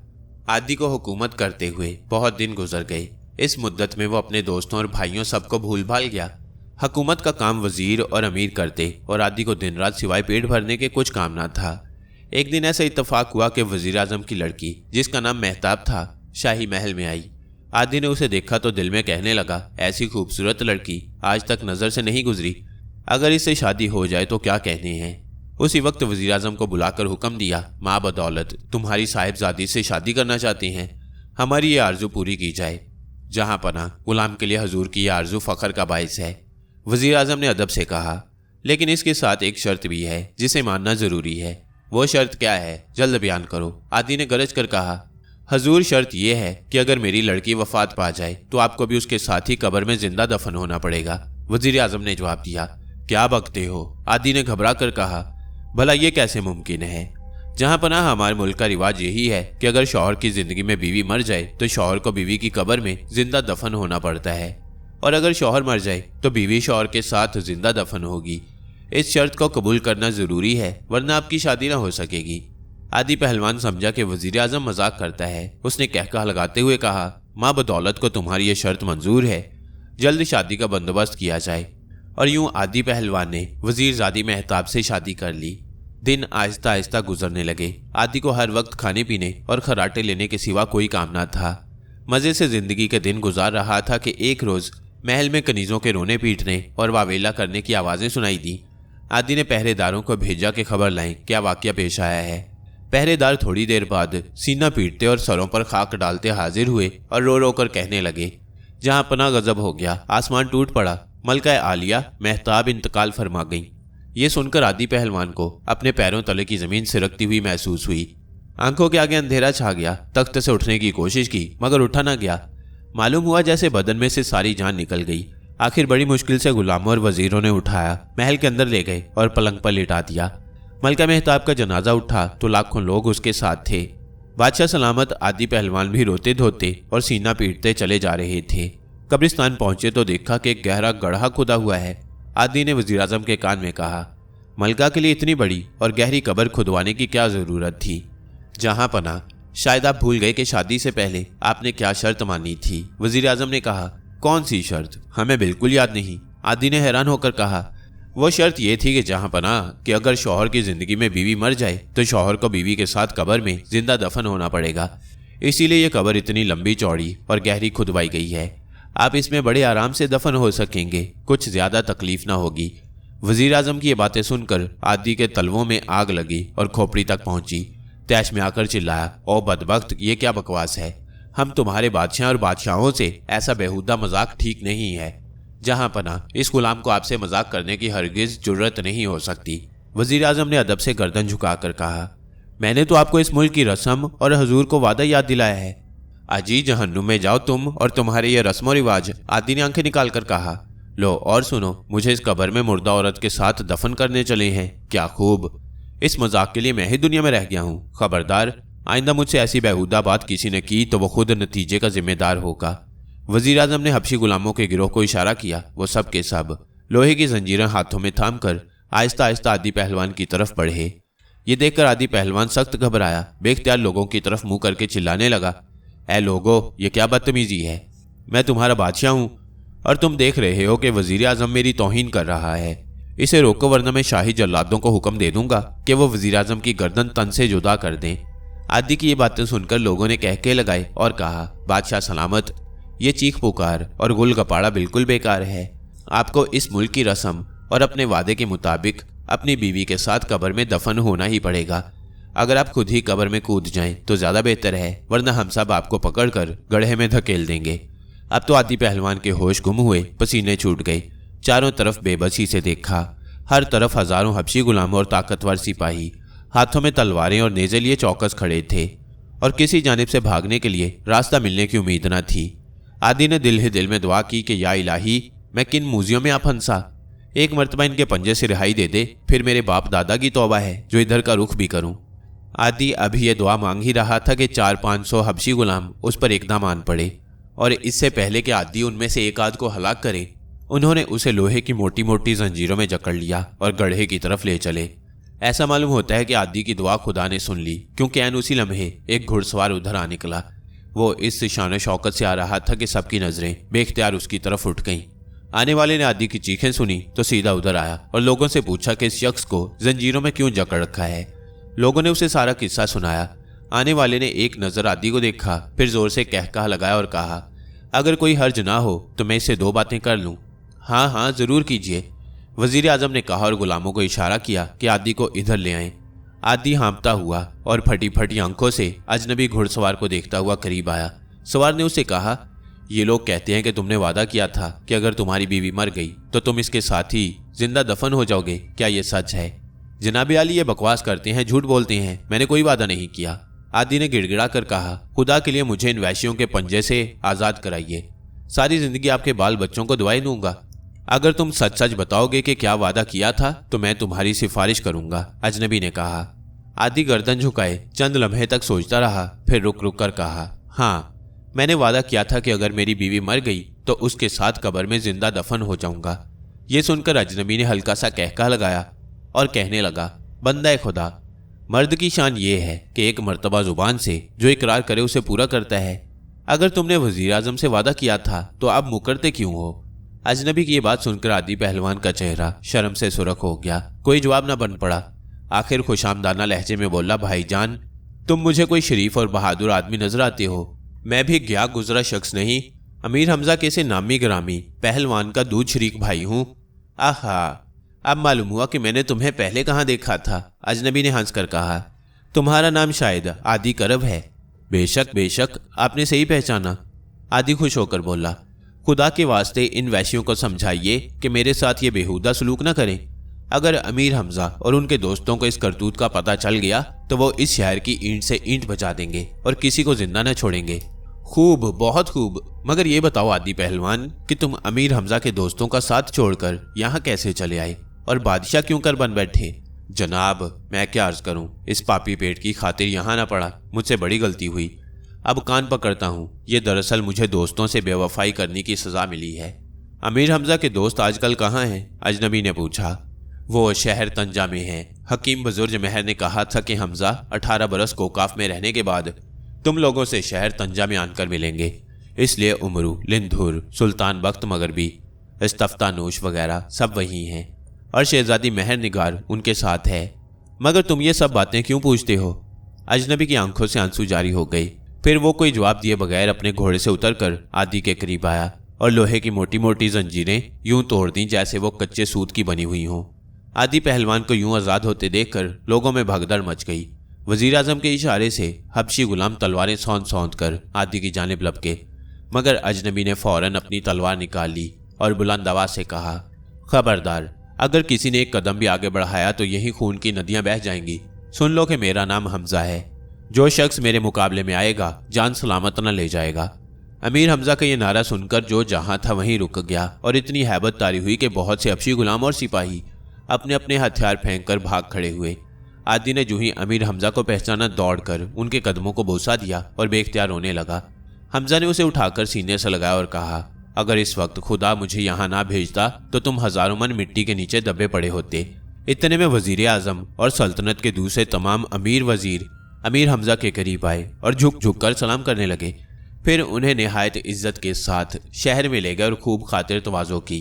आदि को हुकूमत करते हुए बहुत दिन गुजर गए। इस मुद्दत में वो अपने दोस्तों और भाइयों सबको भूल भाल गया। हुकूमत का काम वजीर और अमीर करते और आदि को दिन रात सिवाय पेट भरने के कुछ काम ना था। एक दिन ऐसा इत्तेफाक हुआ कि वज़ीर आज़म की लड़की, जिसका नाम मेहताब था, शाही महल में आई। आदि ने उसे देखा तो दिल में कहने लगा, ऐसी खूबसूरत लड़की आज तक नज़र से नहीं गुजरी, अगर इससे शादी हो जाए तो क्या कहने हैं। उसी वक्त वज़ीर आज़म को बुलाकर हुक्म दिया, माँ बदौलत तुम्हारी साहिबजादी से शादी करना चाहते हैं, हमारी ये आरजू पूरी की जाए। जहाँ पना गुलाम के लिए हजूर की यह आरजू फ़ख्र का बाइस है। वज़ीर आज़म ने अदब से कहा, लेकिन इसके साथ एक शर्त भी है जिसे मानना ज़रूरी है। वो शर्त क्या है, जल्द बयान करो। आदि ने गरज कर कहा, हजूर शर्त यह है कि अगर मेरी लड़की वफात पा जाए तो आपको भी उसके साथ ही कब्र में जिंदा दफन होना पड़ेगा। वज़ीर आज़म ने जवाब दिया, क्या बकते हो? आदि ने घबरा कर कहा, भला ये कैसे मुमकिन है? जहाँ पनाह हमारे मुल्क का रिवाज यही है कि अगर शौहर की जिंदगी में बीवी मर जाए तो शौहर को बीवी की कब्र में जिंदा दफन होना पड़ता है, और अगर शौहर मर जाए तो बीवी शौहर के साथ जिंदा दफन होगी। इस शर्त को कबूल करना जरूरी है, वरना आपकी शादी ना हो सकेगी। आदि पहलवान समझा कि वज़ीर आज़म मजाक करता है। उसने कहका लगाते हुए कहा, माँ बदौलत को तुम्हारी ये शर्त मंजूर है, जल्द शादी का बंदोबस्त किया जाए। और यूं आदि पहलवान ने वजीरजादी मेहताब से शादी कर ली। दिन आहिस्ता आहिस्ता गुजरने लगे। आदि को हर वक्त खाने पीने और खर्राटे लेने के सिवा कोई काम ना था। मज़े से जिंदगी के दिन गुजार रहा था कि एक रोज़ महल में कनीज़ों के रोने पीटने और वावेला करने की आवाज़ें सुनाई दी। आदि ने पहरेदारों को भेजा कि खबर लाएं क्या वाक़या पेश आया है। पहरेदार थोड़ी देर बाद सीना पीटते और सरों पर खाक डालते हाजिर हुए और रो रो कर कहने लगे, जहां पना गजब हो गया, आसमान टूट पड़ा, मलका आलिया महताब इंतकाल फरमा गई। ये सुनकर आदि पहलवान को अपने पैरों तले की ज़मीन सिरकती हुई महसूस हुई। आंखों के आगे अंधेरा छा गया। तख्त से उठने की कोशिश की मगर उठा ना गया। मालूम हुआ जैसे बदन में से सारी जान निकल गई। आखिर बड़ी मुश्किल से गुलामों और वजीरों ने उठाया, महल के अंदर ले गए और पलंग पर लिटा दिया। मलका महताब का जनाजा उठा तो लाखों लोग उसके साथ थे। बादशाह सलामत आदि पहलवान भी रोते धोते और सीना पीटते चले जा रहे थे। कब्रिस्तान पहुंचे तो देखा कि एक गहरा गड्ढा खुदा हुआ है। आदि ने वजीर आजम के कान में कहा, मलका के लिए इतनी बड़ी और गहरी कब्र खुदवाने की क्या ज़रूरत थी? जहां पना, शायद आप भूल गए कि शादी से पहले आपने क्या शर्त मानी थी। वजीर आजम ने कहा, कौन सी शर्त? हमें बिल्कुल याद नहीं। आदि ने हैरान होकर कहा, वो शर्त ये थी कि जहां पना कि अगर शौहर की जिंदगी में बीवी मर जाए तो शौहर को बीवी के साथ कब्र में जिंदा दफन होना पड़ेगा। इसीलिए ये कब्र इतनी लंबी चौड़ी और गहरी खुदवाई गई है। आप इसमें बड़े आराम से दफन हो सकेंगे, कुछ ज्यादा तकलीफ ना होगी। वजीर आजम की ये बातें सुनकर आदि के तलवों में आग लगी और खोपड़ी तक पहुंची। तैश में आकर चिल्लाया, ओ बदबख्त, ये क्या बकवास है? हम तुम्हारे बादशाह और बादशाहों से ऐसा बेहुदा मजाक ठीक नहीं है। जहां पना, इस गुलाम को आपसे मजाक करने की हरगिज जुर्रत नहीं हो सकती। वजीर आजम ने अदब से गर्दन झुकाकर कहा, मैंने तो आपको इस मुल्क की रस्म और हजूर को वादा याद दिलाया है। अजी जहन्नुम में जाओ तुम और तुम्हारे ये रस्म और रिवाज। आदि ने आंखें निकाल कर कहा, लो और सुनो, मुझे इस कब्र में मुर्दा औरत के साथ दफन करने चले हैं। क्या खूब, इस मजाक के लिए मैं ही दुनिया में रह गया हूँ। खबरदार, आइंदा मुझसे ऐसी बेहुदा बात किसी ने की तो वो खुद नतीजे का जिम्मेदार होगा। वजीर आजम ने हबशी गुलामों के गिरोह को इशारा किया। वो सब के सब लोहे की जंजीरें हाथों में थाम कर आहिस्ता आहिस्ता आदि पहलवान की तरफ बढ़े। ये देखकर आदि पहलवान सख्त घबराया। बेख्तियार लोगों की तरफ मुंह करके चिल्लाने लगा, ऐ लोगो, ये क्या बदतमीजी है? मैं तुम्हारा बादशाह हूँ और तुम देख रहे हो कि वजीर आजम मेरी तौहीन कर रहा है। इसे रोको वरना मैं शाही जल्लादों को हुक्म दे दूंगा कि वो वजीर आजम की गर्दन तन से जुदा कर दें। आदि की ये बातें सुनकर लोगों ने कहके लगाए और कहा, बादशाह सलामत, ये चीख पुकार और गुल गपाड़ा बिल्कुल बेकार है। आपको इस मुल्क की रस्म और अपने वादे के मुताबिक अपनी बीवी के साथ कब्र में दफन होना ही पड़ेगा। अगर आप खुद ही कब्र में कूद जाएं तो ज़्यादा बेहतर है, वरना हम सब आपको पकड़कर गड्ढे में धकेल देंगे। अब तो आदि पहलवान के होश गुम हुए, पसीने छूट गए। चारों तरफ बेबसी से देखा। हर तरफ हजारों हबशी गुलाम और ताकतवर सिपाही हाथों में तलवारें और नेज़े लिए चौकस खड़े थे और किसी जानिब से भागने के लिए रास्ता मिलने की उम्मीद न थी। आदि ने दिल ही दिल में दुआ की कि या इलाही, मैं किन मूजियों में आ फंसा। एक मरतबा इनके पंजे से रिहाई दे दे, फिर मेरे बाप दादा की तौबा है जो इधर का रुख भी करूं। आदि अभी ये दुआ मांग ही रहा था कि 400-500 हबशी गुलाम उस पर एकदम आन पड़े और इससे पहले कि आदि उनमें से एक आध को हलाक करे, उन्होंने उसे लोहे की मोटी मोटी जंजीरों में जकड़ लिया और गड्ढे की तरफ ले चले। ऐसा मालूम होता है कि आदि की दुआ खुदा ने सुन ली, क्योंकि ऐन उसी लम्हे एक घुड़सवार उधर आ निकला। वो इस शान शौकत से आ रहा था कि सबकी नजरें बेख्तियार उसकी तरफ उठ गईं। आने वाले ने आदि की चीखें सुनी तो सीधा उधर आया और लोगों से पूछा कि इस शख्स को जंजीरों में क्यों जकड़ रखा है। लोगों ने उसे सारा किस्सा सुनाया। आने वाले ने एक नजर आदि को देखा, फिर जोर से कहका लगाया और कहा, अगर कोई हर्ज ना हो तो मैं इससे 2 बातें कर लूँ। हाँ हाँ, जरूर कीजिए, वजीर आजम ने कहा और गुलामों को इशारा किया कि आदि को इधर ले आएं। आदि हाँपता हुआ और फटी फटी आंखों से अजनबी घुड़सवार को देखता हुआ करीब आया। सवार ने उसे कहा, ये लोग कहते हैं कि तुमने वादा किया था कि अगर तुम्हारी बीवी मर गई तो तुम इसके साथ ही जिंदा दफन हो जाओगे, क्या ये सच है? जनाब आली, ये बकवास करते हैं, झूठ बोलते हैं, मैंने कोई वादा नहीं किया। आदि ने गिड़गिड़ा कर कहा, खुदा के लिए मुझे इन वैश्यों के पंजे से आज़ाद कराइए। सारी जिंदगी आपके बाल बच्चों को दुआएं दूंगा। अगर तुम सच सच बताओगे कि क्या वादा किया था तो मैं तुम्हारी सिफारिश करूंगा, अजनबी ने कहा। आदि गर्दन झुकाए चंद लम्हे तक सोचता रहा, फिर रुक रुक कर कहा, हाँ, मैंने वादा किया था कि अगर मेरी बीवी मर गई तो उसके साथ कब्र में जिंदा दफन हो जाऊंगा। ये सुनकर अजनबी ने हल्का सा कहका लगाया और कहने लगा, बंदा खुदा, मर्द की शान ये है कि एक मर्तबा जुबान से जो इकरार करे उसे पूरा करता है। अगर तुमने वजीर आजम से वादा किया था तो अब मुकरते क्यों हो? अजनबी की ये बात सुनकर आदि पहलवान का चेहरा शर्म से सुर्ख हो गया। कोई जवाब न बन पड़ा। आखिर खुशामदाना लहजे में बोला, भाईजान, तुम मुझे कोई शरीफ और बहादुर आदमी नजर आते हो। मैं भी गया गुजरा शख्स नहीं, अमीर हमजा के से नामी ग्रामी पहलवान का दूध शरीक भाई हूँ। आहा, अब मालूम हुआ कि मैंने तुम्हें पहले कहाँ देखा था। अजनबी ने हंसकर कहा, तुम्हारा नाम शायद आदि करब है। बेशक बेशक, आपने सही पहचाना। आदि खुश होकर बोला, खुदा के वास्ते इन वैश्यों को समझाइए कि मेरे साथ ये बेहुदा सलूक न करें। अगर अमीर हमजा और उनके दोस्तों को इस करतूत का पता चल गया तो वो इस शहर की ईंट से ईंट बजा देंगे और किसी को जिंदा न छोड़ेंगे। खूब, बहुत खूब। मगर ये बताओ आदि पहलवान कि तुम अमीर हमजा के दोस्तों का साथ छोड़कर यहाँ कैसे चले आए और बादशाह क्यों कर बन बैठे? जनाब, मैं क्या अर्ज करूं, इस पापी पेट की खातिर यहाँ ना पड़ा। मुझसे बड़ी गलती हुई। अब कान पकड़ता हूँ। ये दरअसल मुझे दोस्तों से बेवफाई करने की सजा मिली है। अमीर हमजा के दोस्त आजकल कहाँ हैं? अजनबी ने पूछा। वो शहर तंजा में हैं। हकीम बुजुर्ग महर ने कहा था कि हमजा 18 बरस कोकाफ में रहने के बाद तुम लोगों से शहर तंजा में आकर मिलेंगे। इसलिए उमरू, लिंधुर, सुल्तान बख्त मगरबी, इस्तफ्तानूश वगैरह सब वही हैं और शहजादी महर निगार उनके साथ है। मगर तुम ये सब बातें क्यों पूछते हो? अजनबी की आंखों से आंसू जारी हो गई। फिर वो कोई जवाब दिए बगैर अपने घोड़े से उतरकर आदि के करीब आया और लोहे की मोटी मोटी जंजीरें यूं तोड़ दी जैसे वो कच्चे सूत की बनी हुई हों। आदि पहलवान को यूं आज़ाद होते देखकर लोगों में भगदड़ मच गई। वजीर आजम के इशारे से हबशी गुलाम तलवारें सौंध सौंध कर आदि की जानिब लपके, मगर अजनबी ने फौरन अपनी तलवार निकाल ली और बुलंद आवाज से कहा, खबरदार, अगर किसी ने एक कदम भी आगे बढ़ाया तो यही खून की नदियां बह जाएंगी। सुन लो कि मेरा नाम हमजा है। जो शख्स मेरे मुकाबले में आएगा जान सलामत न ले जाएगा। अमीर हमजा का ये नारा सुनकर जो जहां था वहीं रुक गया और इतनी हैबत तारी हुई कि बहुत से हबशी गुलाम और सिपाही अपने अपने हथियार फेंक कर भाग खड़े हुए। आदि ने जो ही अमीर हमजा को पहचाना दौड़कर उनके कदमों को बोसा दिया और बेख्तियार रोने लगा। हमजा ने उसे उठाकर सीने से लगाया और कहा, अगर इस वक्त खुदा मुझे यहाँ ना भेजता तो तुम हजारों मन मिट्टी के नीचे दबे पड़े होते। इतने में वजीर आजम और सल्तनत के दूसरे तमाम अमीर वजीर अमीर हमजा के करीब आए और झुक झुक कर सलाम करने लगे। फिर उन्हें निहायत इज्जत के साथ शहर में ले गए और खूब खातिर तवाज़ो की।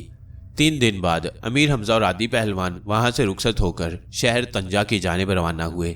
3 दिन बाद अमीर हमजा और आदि पहलवान वहां से रुखसत होकर शहर तंजा की जानिब रवाना हुए।